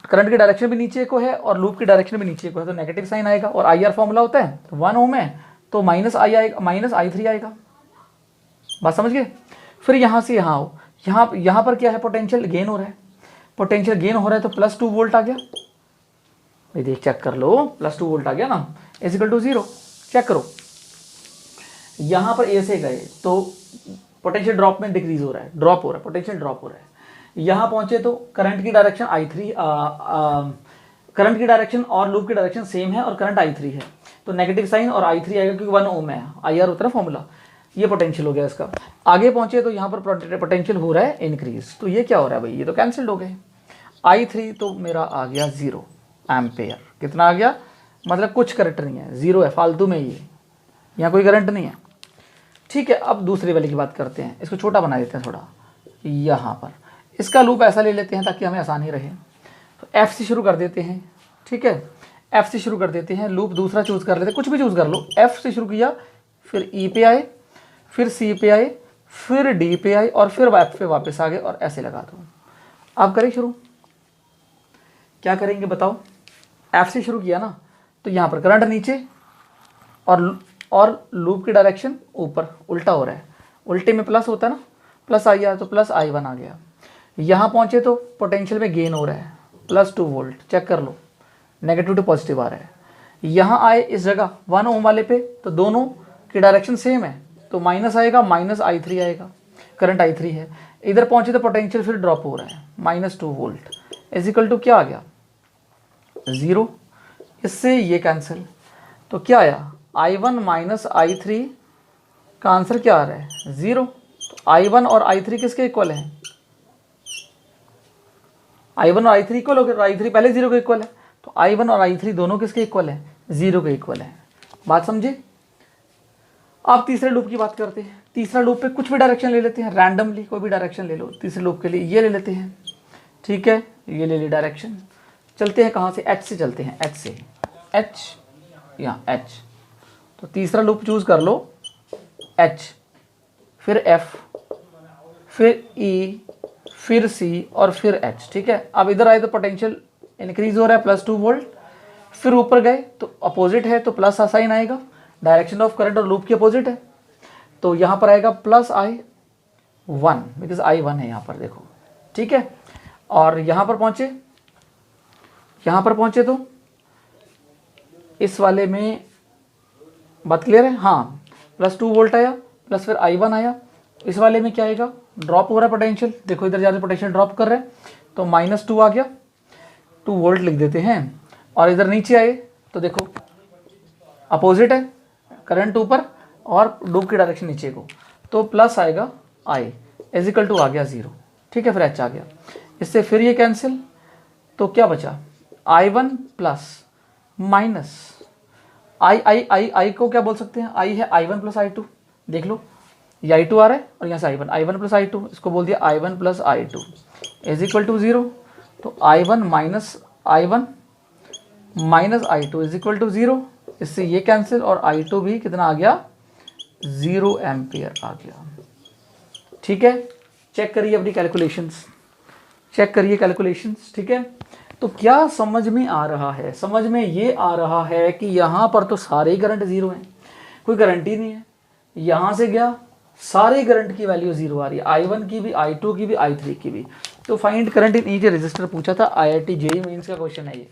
करंट की डायरेक्शन भी नीचे को है और लूप की डायरेक्शन भी नीचे को है, तो नेगेटिव साइन आएगा, और IR फॉर्मूला होता है 1 ओम है तो -I आएगा, -I3 आएगा। बात समझ गए। फिर यहाँ से यहाँ आओ, यहाँ पर क्या है, पोटेंशियल गेन हो रहा है, पोटेंशियल गेन हो रहा है तो +2 वोल्ट आ गया, भाई देख चेक कर लो, +2 वोल्ट आ गया ना, = 0। चेक करो, यहाँ पर ए से गए तो पोटेंशियल ड्रॉप में डिक्रीज हो रहा है, ड्रॉप हो रहा है, पोटेंशियल ड्रॉप हो रहा है। यहाँ पहुँचे तो करंट की डायरेक्शन करंट की डायरेक्शन और लूप की डायरेक्शन सेम है और करंट I3 है, तो नेगेटिव साइन और I3 आएगा क्योंकि 1 ओम है, IR होता है फॉर्मूला, ये पोटेंशियल हो गया इसका। आगे पहुँचे तो यहाँ पर पोटेंशियल हो रहा है इंक्रीज, तो ये क्या हो रहा है भाई, ये तो कैंसिल्ड हो गए। I3 तो मेरा आ गया 0 एम्पेयर, कितना आ गया, मतलब कुछ करंट नहीं है, 0 है, फालतू में ये, यहाँ कोई करंट नहीं है। ठीक है, अब दूसरे वाले की बात करते हैं, इसको छोटा बना देते हैं थोड़ा, यहाँ पर इसका लूप ऐसा ले लेते हैं ताकि हमें आसानी रहे। तो F से शुरू कर देते हैं, ठीक है, F से शुरू कर देते हैं, लूप दूसरा चूज़ कर लेते हैं, कुछ भी चूज़ कर लो। F से शुरू किया, फिर E पे आए, फिर C पे आए, फिर D पे आए और फिर F पे वापस आ गए और ऐसे लगा दो। अब करें शुरू, क्या करेंगे बताओ। F से शुरू किया ना, तो यहाँ पर करंट नीचे और लूप की डायरेक्शन ऊपर, उल्टा हो रहा है, उल्टे में प्लस होता है ना, प्लस आई आया तो +I1 आ गया। यहाँ पहुँचे तो पोटेंशियल में गेन हो रहा है, +2 वोल्ट, चेक कर लो, नेगेटिव टू पॉजिटिव आ रहा है। यहाँ आए इस जगह 1 ओम वाले पे, तो दोनों की डायरेक्शन सेम है, तो माइनस आएगा, -I3 आएगा, करंट I3 है। इधर पहुँचे तो पोटेंशियल फिर ड्रॉप हो रहा है, -2 वोल्ट, = क्या आ गया, 0। इससे ये कैंसिल, तो क्या आया, I1 - I3 का आंसर क्या आ रहा है, 0। तो I1 और I3 किसके इक्वल हैं, I1 और I3 इक्वल हो गए, I3 पहले 0 के इक्वल है, तो I1 और I3 दोनों किसके इक्वल हैं, 0 के इक्वल है। बात समझे। अब तीसरे लूप की बात करते हैं। तीसरा लूप पे कुछ भी डायरेक्शन ले लेते हैं, रैंडमली कोई भी डायरेक्शन ले लो। तीसरे लूप के लिए ये ले लेते हैं, ठीक है, ये ले ली डायरेक्शन। चलते हैं कहाँ से, H से चलते हैं, H से, H यहाँ H, तो तीसरा लूप चूज़ कर लो, H, फिर F, फिर E, फिर C और फिर H, ठीक है। अब इधर आए तो पोटेंशियल इंक्रीज हो रहा है, +2 वोल्ट, फिर ऊपर गए तो अपोजिट है तो प्लस साइन आएगा, डायरेक्शन ऑफ करंट और लूप की अपोजिट है, तो यहाँ पर आएगा +I1, बिकॉज I1 है यहाँ पर, देखो, ठीक है। और यहाँ पर पहुँचे तो इस वाले में बात क्लियर है, हाँ, +2 वोल्ट आया, प्लस फिर I1 आया। इस वाले में क्या आएगा, ड्रॉप हो रहा है पोटेंशियल, देखो इधर जाके पोटेंशियल ड्रॉप कर रहे हैं, तो -2 आ गया, 2 वोल्ट लिख देते हैं। और इधर नीचे आए तो देखो अपोजिट है, करंट ऊपर और लूप की डायरेक्शन नीचे को, तो प्लस आएगा I, = आ गया 0, ठीक है। फिर H आ गया, इससे फिर ये कैंसिल, तो क्या बचा, I1 प्लस माइनस I को क्या बोल सकते हैं, I है I1 + I2, देख लो ये I2 आ रहा है और यहाँ से I1 + I2, इसको बोल दिया I1 + I2 = 0, तो I1 - I2 = 0, इससे ये कैंसिल और I2 भी कितना आ गया, 0 एम्पियर आ गया, ठीक है। चेक करिए अपनी कैलकुलेशंस, चेक करिए कैलकुलेशंस, ठीक है। तो क्या समझ में आ रहा है? समझ में ये आ रहा है कि यहाँ पर तो सारे ही करंट ज़ीरो हैं, कोई करंट ही नहीं है। यहाँ से गया, सारे करंट की वैल्यू ज़ीरो आ रही है, I1 की भी, I2 की भी, I3 की भी। तो find current in each register पूछा था, IIT JEE मेंस का क्वेश्चन है ये।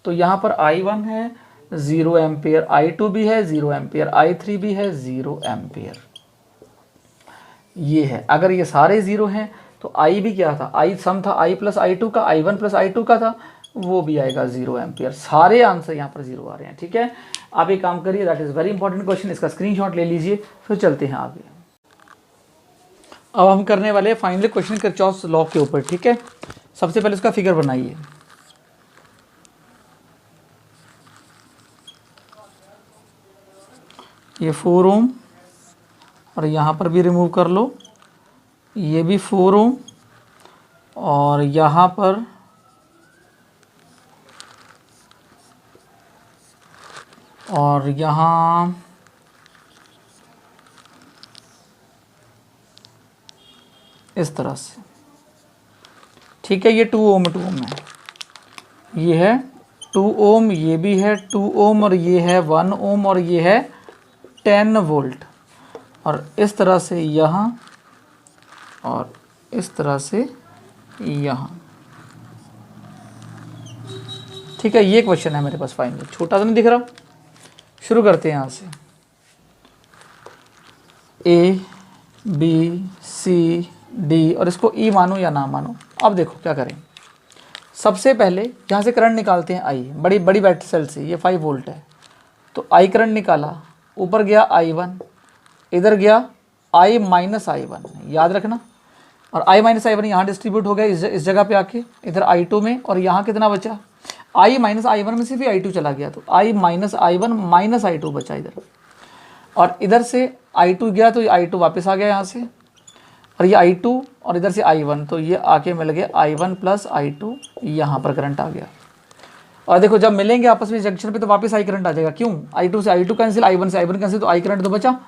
तो यहाँ पर I1 है 0 एम्पियर, I2 भी है 0 एम्पियर, I3 भी है 0 एम्पियर, ये है। अगर ये सारे ज़ीरो हैं तो I भी क्या था, I सम था I प्लस I2 का, I1 प्लस I2 का था, वो भी आएगा 0 एम्पियर। सारे आंसर यहाँ पर ज़ीरो आ रहे हैं, ठीक है। आप एक काम करिए, that is very important question, इसका स्क्रीनशॉट ले लीजिए, फिर चलते हैं आगे। अब हम करने वाले हैं फाइनल क्वेश्चन किरचॉफ्स लॉ के ऊपर, ठीक है। सबसे पहले इसका फिगर बनाइए। ये 4 ओम और यहाँ पर भी रिमूव कर लो, ये भी 4 ओम और यहाँ पर और यहाँ इस तरह से, ठीक है। ये 2 ओम 2 ओम है, ये है 2 ओम, ये भी है 2 ओम और ये है 1 ओम और ये है 10 वोल्ट। और इस तरह से यहाँ और इस तरह से यहाँ, ठीक है। ये क्वेश्चन है मेरे पास फाइनल, छोटा तो नहीं दिख रहा। शुरू करते हैं यहाँ से, A B C D और इसको E मानो या ना मानो। अब देखो क्या करें, सबसे पहले यहाँ से करंट निकालते हैं I, बड़ी बड़ी बैटरी सेल से, ये 5 वोल्ट है तो I करंट निकाला, ऊपर गया I1, इधर गया I माइनस I1, याद रखना। और I माइनस I1 यहाँ डिस्ट्रीब्यूट हो गया इस जगह पे आके, इधर I2 में, और यहाँ कितना बचा, I माइनस I1 में से भी I2 चला गया तो I minus I1 minus I2 बचा इधर। और इधर से I2 गया तो ये I2 वापस आ गया यहाँ से, और ये I2 और इधर से I1, तो ये आके मिल गया I1 प्लस I2, यहाँ पर करंट आ गया। और देखो जब मिलेंगे आपस में जंक्शन पे तो वापस I करंट आ जाएगा, क्यों, I2 से I2 कैंसिल, I1 से I1 कैंसिल, तो I करंट तो बचा,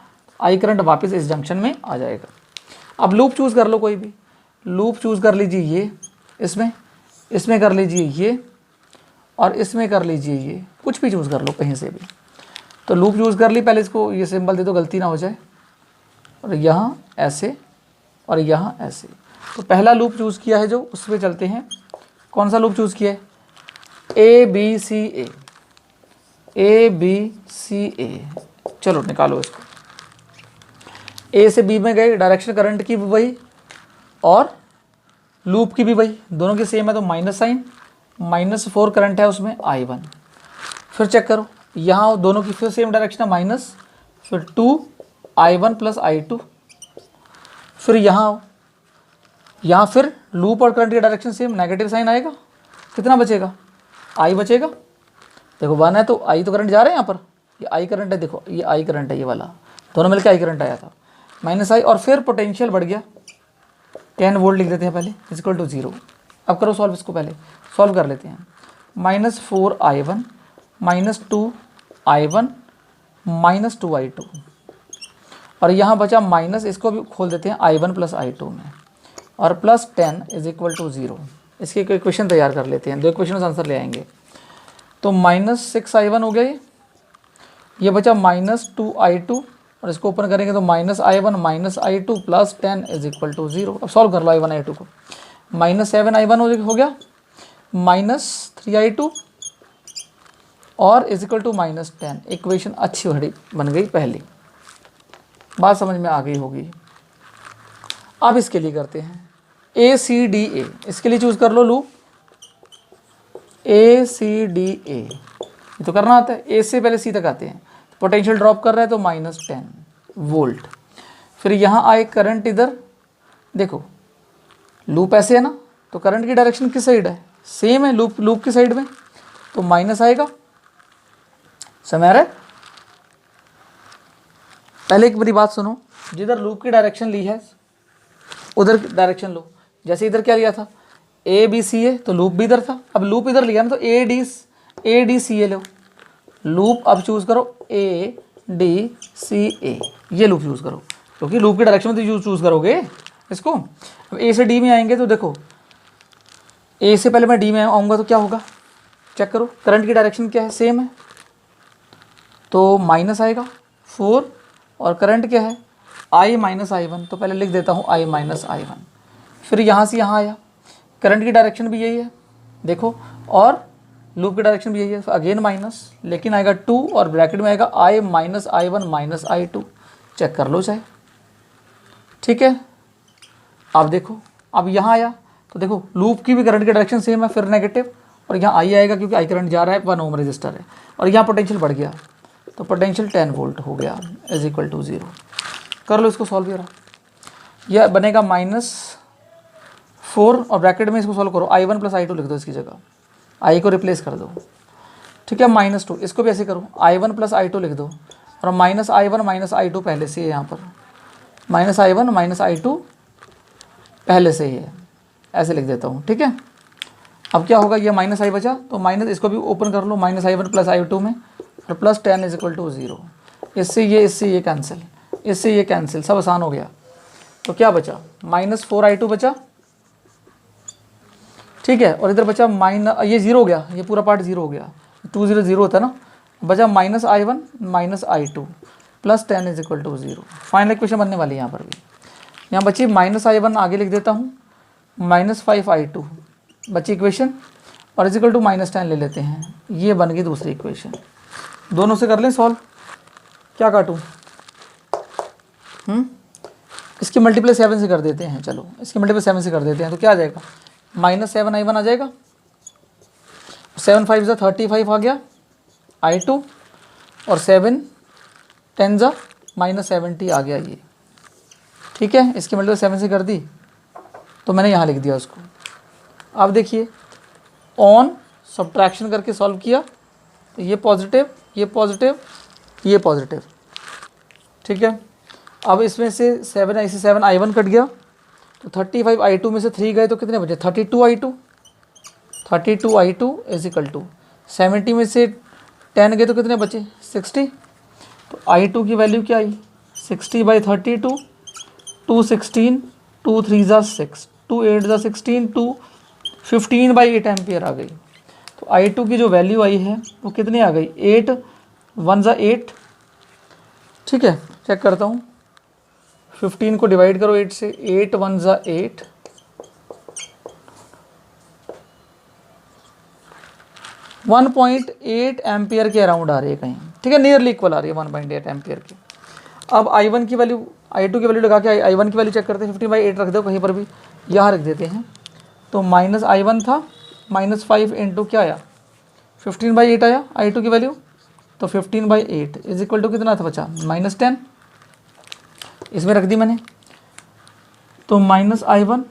I करंट वापस इस जंक्शन में आ जाएगा। अब लूप चूज़ कर लो, कोई भी लूप चूज़ कर लीजिए, ये इसमें कर लीजिए ये, और इसमें कर लीजिए ये, कुछ भी चूज़ कर लो कहीं से भी। तो लूप चूज़ कर ली, पहले इसको ये सिंबल दे दो, गलती ना हो जाए, और यहाँ ऐसे और यहाँ ऐसे। तो पहला लूप चूज़ किया है जो, उस पर चलते हैं। कौन सा लूप चूज़ किया है, A B C A, चलो निकालो इसको। A से B में गए, डायरेक्शन करंट की भी वही और लूप की भी वही, दोनों की सेम है तो माइनस साइन, -4 करंट है उसमें I1। फिर चेक करो, यहाँ दोनों की फिर सेम डायरेक्शन है माइनस, फिर 2 I1 प्लस I2। फिर यहाँ फिर लूप और करंट की डायरेक्शन सेम, नेगेटिव साइन आएगा, कितना बचेगा, I बचेगा। देखो 1 है तो I तो करंट जा रहा है यहाँ पर, ये I करंट है, देखो ये I करंट है, ये वाला दोनों मिलकर I करंट आया था, माइनस I, और फिर पोटेंशियल बढ़ गया, 10 वोल्ट लिख देते हैं पहले, इक्वल टू 0। अब करो सॉल्व, इसको पहले सॉल्व कर लेते हैं। -4 I1 -2 I1 -2 I2, और यहाँ बचा माइनस, इसको भी खोल देते हैं I1 प्लस I2 में, और प्लस 10 इज इक्वल टू 0। इसके एक इक्वेशन तैयार कर लेते हैं, 2 इक्वेशन से आंसर ले आएंगे। तो -6 I1 हो गया, ये बचा -2 I2, और इसको ओपन करेंगे तो -I1 -I2 plus 10 is equal to 0। अब सॉल्व कर लो I1 I2 को, -7 I1 हो गया, -3 I2 और इज इक्वल टू -10। इक्वेशन अच्छी बन गई, पहली बात समझ में आ गई होगी। अब इसके लिए करते हैं ACDA, इसके लिए चूज़ कर लो लूप ACDA, ये तो करना आता है, A से पहले C तक आते हैं, पोटेंशियल ड्रॉप कर रहा है तो -10 वोल्ट। फिर यहाँ आए करंट, इधर देखो लूप ऐसे है ना, तो करंट की डायरेक्शन किस साइड है, सेम है, लूप की साइड में, तो माइनस आएगा, समझ आ रहा है। पहले एक बड़ी बात सुनो, जिधर लूप की डायरेक्शन ली है उधर डायरेक्शन लो। जैसे इधर क्या लिया था, ABCA, तो लूप भी इधर था, अब लूप इधर लिया ना तो ADCA लो, लूप अब चूज़ करो ADCA, ये लूप चूज़ करो, क्योंकि लूप की डायरेक्शन में तो चूज़ करोगे इसको। अब A से D में आएंगे तो देखो ए से पहले मैं डी में आऊँगा तो क्या होगा, चेक करो, करंट की डायरेक्शन क्या है, सेम है, तो माइनस आएगा 4, और करंट क्या है I माइनस I1, तो पहले लिख देता हूँ I माइनस I1। फिर यहाँ से यहाँ आया, करंट की डायरेक्शन भी यही है देखो, और लूप की डायरेक्शन भी यही है, अगेन माइनस, लेकिन आएगा 2 और ब्रैकेट में आएगा I minus I1 minus I2, check कर लो चाहे, ठीक है। अब देखो, अब यहाँ आया तो देखो लूप की भी करंट की डायरेक्शन सेम है, फिर नेगेटिव, और यहाँ I आएगा क्योंकि I करंट जा रहा है, 1 ओम रजिस्टर है, और यहाँ पोटेंशियल बढ़ गया, तो पोटेंशियल 10 वोल्ट हो गया इज इक्वल टू 0। कर लो इसको सॉल्व, यह बनेगा -4 और ब्रैकेट में इसको सॉल्व करो, I1 प्लस I2 लिख दो इसकी जगह, I को रिप्लेस कर दो, ठीक है, -2, इसको भी ऐसे करो, I1 प्लस I2 लिख दो, और -I1 माइनस I2 पहले से है यहाँ पर, -I1 माइनस I2 पहले से ही है, ऐसे लिख देता हूँ, ठीक है। अब क्या होगा, ये माइनस I बचा, तो माइनस इसको भी ओपन कर लो, -I1 प्लस I2 में, और प्लस 10 इज इक्वल टू 0, इससे ये कैंसिल, इससे ये कैंसिल, सब आसान हो गया। तो क्या बचा, -4I2 बचा, ठीक है, और इधर बचा ये 0 हो गया, ये पूरा पार्ट 0 हो गया, 2 0 0 होता है ना, बचा -I1 minus I2 plus 10 is equal to 0। Final equation बनने वाली है यहाँ पर भी, यहाँ बची -I1 आगे लिख देता हूँ, -5I2 बची इक्वेशन, और इज इक्वल टू -10 ले लेते हैं, ये बन गई दूसरी इक्वेशन। दोनों से कर लें सॉल्व, क्या काटूँ, इसकी मल्टीप्लाई 7 से कर देते हैं, चलो इसकी मल्टीप्लाई 7 से कर देते हैं, तो क्या आ जाएगा, -7I1 आ जाएगा, 7 5 ज़ा 35 आ गया I2, और 7 10 ज़ा -70 आ गया ये, ठीक है। इसकी मल्टीप्लाई 7 से कर दी, तो मैंने यहाँ लिख दिया उसको। अब देखिए ऑन सब्ट्रैक्शन करके सॉल्व किया, तो ये पॉजिटिव, ये पॉजिटिव, ये पॉजिटिव, ठीक है। अब इसमें से 7I1 कट गया, तो 35 I2 में से 3 गए तो कितने बचे, 32 I2 इज इक्वल टू 70 में से 10 गए तो कितने बचे, 60, तो I2 की वैल्यू क्या आई, 60/32, 216, 2 3 ज़ा 6, 2 8 ज़ा 16, 2 15/8 एम्पियर आ गई। तो I2 की जो वैल्यू आई है वो कितनी आ गई, 8 1 ज़ा 8, ठीक है। चेक करता हूँ, 15 को डिवाइड करो 8 से, 8 1 ज़ा 8, 1.8 एम्पियर के अराउंड आ रही है कहीं, ठीक है, नियरली इक्वल आ रही है 1.8 एम्पियर की। अब I1 की वैल्यू, I2 की वैल्यू लगा के I1 की वैल्यू चेक करते हैं, 15/8 रख दो कहीं पर भी, यहाँ रख देते हैं, तो -I1 था, -5 इंटू क्या आया, 15/8 आया I2 की वैल्यू, तो 15/8 इज इक्वल टू कितना था बचा, -10, इसमें रख दी मैंने, तो -I1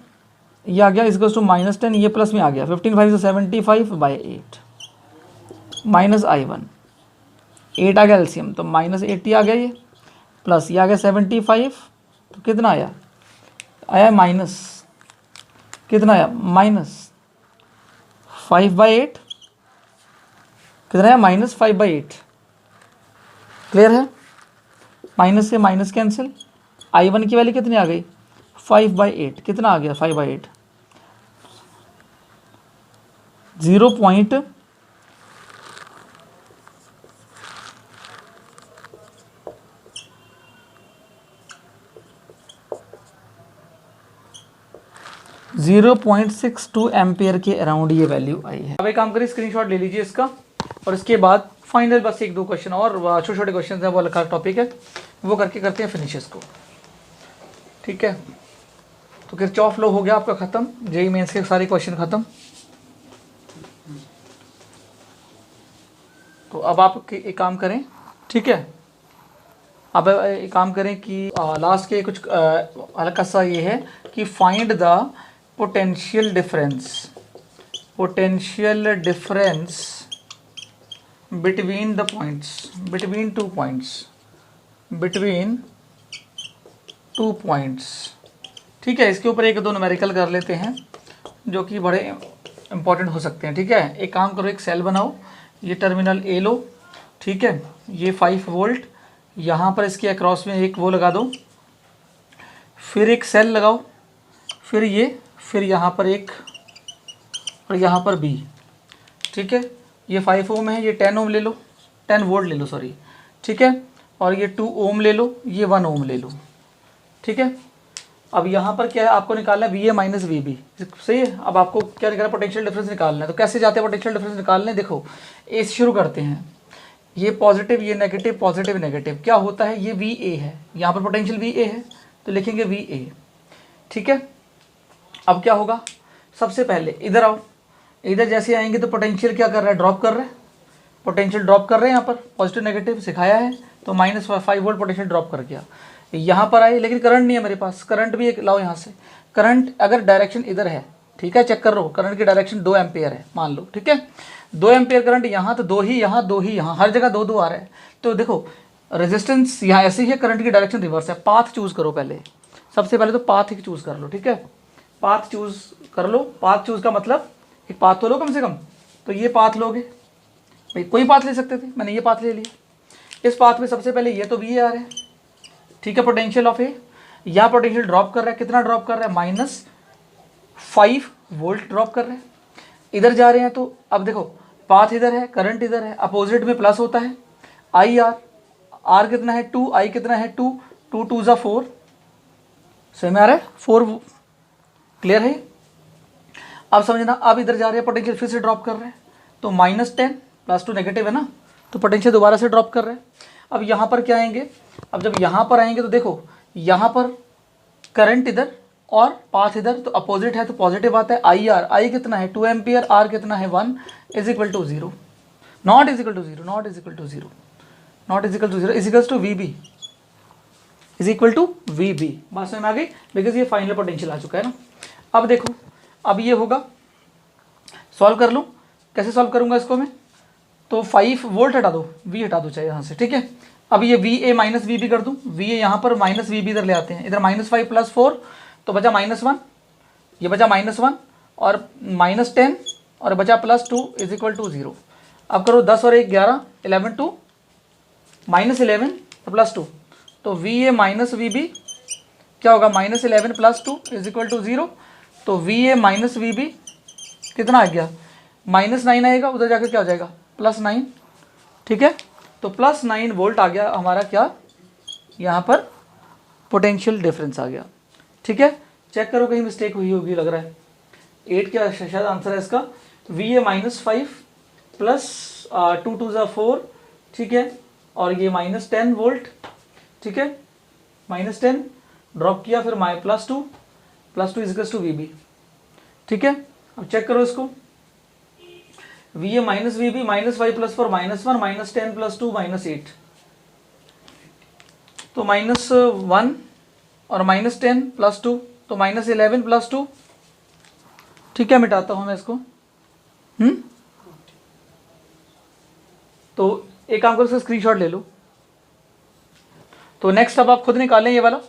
ये आ गया इसको टू -10, ये प्लस में आ गया, 15 5 75/8 -I1, 8 आ गया एलसीएम, तो -80 आ गया ये, प्लस ये आ गया 75, तो कितना आया, माइनस कितना आया, -5/8, कितना आया, -5/8, क्लियर है, माइनस से माइनस कैंसिल, I1 की वैल्यू कितनी आ गई, 5/8, कितना आ गया 5/8, 0.0 0.62 एम्पियर के अराउंड ये वैल्यू आई है। अब एक काम करिए, स्क्रीनशॉट ले लीजिए इसका, और इसके बाद फाइनल बस 1-2 क्वेश्चन और छोटे छोटे क्वेश्चन हैं, वो अलग टॉपिक है, वो करके करते हैं फिनिश इसको, ठीक है। तो किरचॉफ लॉ हो गया आपका ख़त्म, जेईई मेंस के सारे क्वेश्चन ख़त्म। तो अब आप एक काम करें, ठीक है, अब एक काम करें कि लास्ट के कुछ हल्का सा ये है कि find the potential difference between the points, between two points, ठीक है। इसके ऊपर 1-2 न्यूमेरिकल कर लेते हैं जो कि बड़े इंपॉर्टेंट हो सकते हैं, ठीक है। एक काम करो, एक सेल बनाओ, ये टर्मिनल ए लो, ठीक है, ये 5 वोल्ट, यहाँ पर इसके अक्रॉस में एक वो लगा दो, फिर एक सेल लगाओ, फिर ये, फिर यहाँ पर एक और यहाँ पर B, ठीक है। ये 5 ओम है, ये 10 ओम ले लो, 10 वोल्ट ले लो सॉरी, ठीक है। और ये 2 ओम ले लो, ये 1 ओम ले लो, ठीक है। अब यहाँ पर क्या है, आपको निकालना है VA माइनस VB, सही है। अब आपको क्या निकालना है, पोटेंशियल डिफरेंस निकालना है। तो कैसे जाते हैं पोटेंशियल डिफरेंस निकालने, देखो ए से शुरू करते हैं, ये पॉजिटिव ये नेगेटिव, पॉजिटिव नेगेटिव, क्या होता है, ये VA है, यहाँ पर पोटेंशियल VA है तो लिखेंगे VA, ठीक है। अब क्या होगा, सबसे पहले इधर आओ, इधर जैसे आएंगे तो पोटेंशियल क्या कर रहा है, ड्रॉप कर रहा है, पोटेंशियल ड्रॉप कर रहे हैं, यहाँ पर पॉजिटिव नेगेटिव सिखाया है, तो -5 वोल्ट पोटेंशियल ड्रॉप कर गया। यहाँ पर आए लेकिन करंट नहीं है मेरे पास, करंट भी एक लाओ यहाँ से, करंट अगर डायरेक्शन इधर है, ठीक है, चेक कर लो, करंट की डायरेक्शन 2 एम्पियर है मान लो, ठीक है। 2 एम्पियर करंट यहाँ, तो 2 ही यहाँ, 2 ही यहाँ, हर जगह 2 आ रहा है। तो देखो रेजिस्टेंस यहाँ ऐसे ही है, करंट की डायरेक्शन रिवर्स है। पाथ चूज़ करो पहले, सबसे पहले तो पाथ ही चूज़ कर लो, ठीक है, पाथ चूज़ कर लो। पाथ चूज़ का मतलब एक पाथ तो लो कम से कम, तो ये पाथ लोगे भाई, कोई पाथ ले सकते थे, मैंने ये पाथ ले लिया। इस पाथ में सबसे पहले ये तो VA आ रहा है, ठीक है, पोटेंशियल ऑफ ए, यहाँ पोटेंशियल ड्रॉप कर रहा है, कितना ड्रॉप कर रहा है, -5 वोल्ट ड्रॉप कर रहा है। इधर जा रहे हैं तो अब देखो पाथ इधर है, करंट इधर है, अपोजिट में प्लस होता है, IR, R कितना है 2, I कितना है 2, 2 2 ज़ा 4, समझ में आ रहा है, 4, क्लियर है। अब समझना, अब इधर जा रहे हैं पोटेंशियल फिर से ड्रॉप कर रहे हैं, तो -10 +2 नेगेटिव है ना, तो पोटेंशियल दोबारा से ड्रॉप कर रहे हैं। अब यहाँ पर क्या आएंगे, अब जब यहाँ पर आएंगे तो देखो यहाँ पर करंट इधर और पाथ इधर, तो अपोजिट है तो पॉजिटिव आता है। IR, I कितना है 2 एम्पियर, R कितना है 1, is equal to 0, not is equal to 0, not is equal to 0, not is equal to 0, is equal to VB, is equal to VB। बात समझ में आ गई, बिकॉज ये फाइनल पोटेंशियल आ चुका है ना। अब देखो, अब ये होगा, सॉल्व कर लूँ, कैसे सॉल्व करूँगा इसको मैं, तो 5 वोल्ट हटा दो, V हटा दो चाहे यहाँ से, ठीक है। अब ये VA माइनस VB कर दूँ, VA यहाँ पर माइनस VB इधर ले आते हैं, इधर -5 + 4 तो बचा -1, ये बचा -1 और -10 और बचा +2 इज इक्वल टू 0। अब करो 10 और 1 11, 11 टू -11 +2, तो VA माइनस VB क्या होगा, -11 + 2 इज इक्वल टू 0। तो VA माइनस VB कितना आ गया, -9 आएगा, उधर जाकर क्या हो जाएगा +9, ठीक है। तो +9 वोल्ट आ गया हमारा, क्या यहाँ पर पोटेंशियल डिफरेंस आ गया, ठीक है। चेक करो कहीं मिस्टेक हुई होगी, लग रहा है 8 क्या शायद आंसर है इसका, VA -5 + 2 2 ज़ा 4, ठीक है, और ये -10 वोल्ट, ठीक है, -10 ड्रॉप किया, फिर +2 इज इक्वल टू VB, ठीक है। अब चेक करो इसको, VA माइनस VB, -5 + 4 -1, -10 + 2 -8, तो -1 और -10 + 2 तो -11 + 2, ठीक है। मिटाता हूँ मैं इसको, तो एक काम करो, इसका स्क्रीनशॉट ले लो। तो नेक्स्ट अब आप खुद निकालें ये वाला,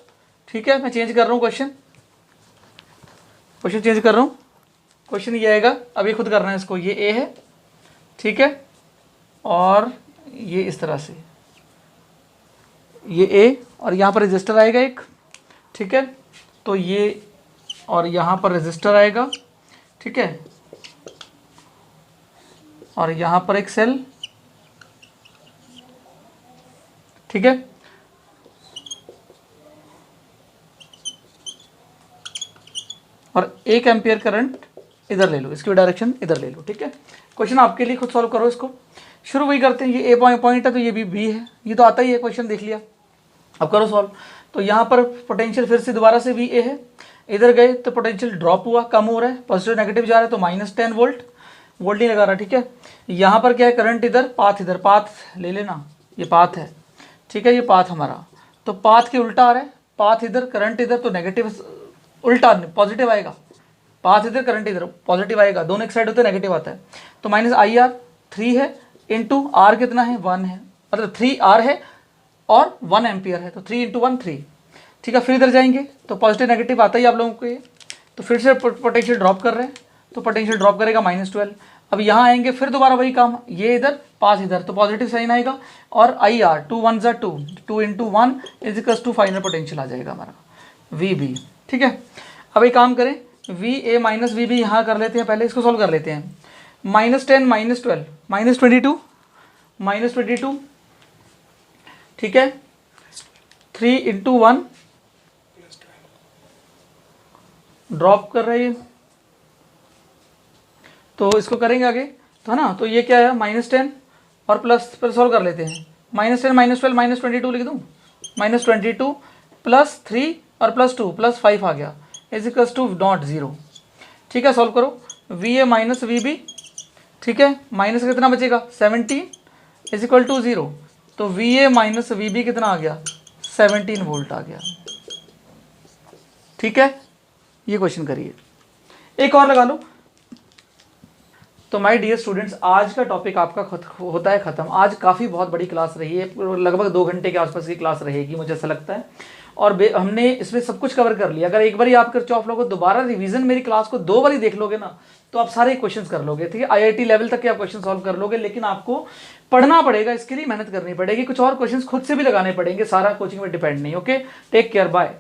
ठीक है। मैं चेंज कर रहा हूँ क्वेश्चन चेंज कर रहा हूँ, क्वेश्चन ये आएगा, अब ये खुद करना है इसको, ये A है, ठीक है, और ये इस तरह से ये A और यहाँ पर रजिस्टर आएगा एक, ठीक है, तो ये और यहाँ पर रजिस्टर आएगा, ठीक है, और यहाँ पर एक सेल, ठीक है। और 1 एम्पियर करंट इधर ले लो, इसकी डायरेक्शन इधर ले लो, ठीक है। क्वेश्चन आपके लिए खुद सॉल्व करो इसको, शुरू वही करते हैं, ये A पॉइंट है तो ये भी B है, ये तो आता ही है, क्वेश्चन देख लिया, अब करो सॉल्व। तो यहाँ पर पोटेंशियल फिर से दोबारा से VA है, इधर गए तो पोटेंशियल ड्रॉप हुआ, कम हो रहा है, पॉजिटिव नेगेटिव जा रहा है, तो -10 वोल्ट नहीं लगा रहा, ठीक है। यहाँ पर क्या है, करंट इधर, पाथ ले लेना, ये पाथ है, ठीक है, ये पाथ हमारा, तो पाथ के उल्टा आ रहा है, पाथ इधर करंट इधर, तो नेगेटिव उल्टा पॉजिटिव आएगा, पाथ इधर करंट इधर पॉजिटिव आएगा, दोनों एक साइड होते नेगेटिव आता है। तो -IR 3 है, इंटू R कितना है 1 है, मतलब 3R है और 1 एम्पियर है, तो 3 × 1 3, ठीक है। फिर इधर जाएंगे तो पॉजिटिव नेगेटिव आता ही आप लोगों को ये, तो फिर से पोटेंशियल ड्रॉप कर रहे हैं, तो पोटेंशियल ड्रॉप करेगा -12। अब यहाँ आएंगे फिर दोबारा वही काम, ये इधर पास इधर, तो पॉजिटिव साइन आएगा, और IR 2 1 ज़ा 2, 2 × 1 is equal to final potential आ जाएगा हमारा VB, ठीक है। अब एक काम करें, V A minus V B यहाँ कर लेते हैं, पहले इसको सॉल्व कर लेते हैं। -10 -12 -22 -22, ठीक है, 3 × 1 ड्रॉप कर रही है, तो इसको करेंगे आगे, तो है ना, तो ये क्या है -10 और प्लस पर सॉल्व कर लेते हैं। -10 -12 -22 लिख दूँ, -22 प्लस 3 और +2 +5 आ गया, = नॉट 0। ठीक है, सॉल्व करो, V A minus V B, ठीक है, माइनस कितना बचेगा 17 = 0, तो V A minus V B कितना आ गया 17 वोल्ट आ गया। ठीक है, ये क्वेश्चन करिए, एक और लगा लो। तो माय डियर स्टूडेंट्स, आज का टॉपिक आपका होता है ख़त्म। आज काफ़ी बहुत बड़ी क्लास रही है, लगभग 2 घंटे के आसपास की क्लास रहेगी मुझे ऐसा लगता है, और हमने इसमें सब कुछ कवर कर लिया। अगर एक बार आप किरचॉफ लॉ को दोबारा रिवीजन मेरी क्लास को 2 बार देख लोगे ना, तो आप सारे क्वेश्चंस कर लोगे। ठीक है, IIT लेवल तक के आप क्वेश्चन सॉल्व कर लोगे, लेकिन आपको पढ़ना पड़ेगा, इसके लिए मेहनत करनी पड़ेगी, कुछ और क्वेश्चंस खुद से भी लगाने पड़ेंगे, सारा कोचिंग में डिपेंड नहीं। Okay, take care, bye.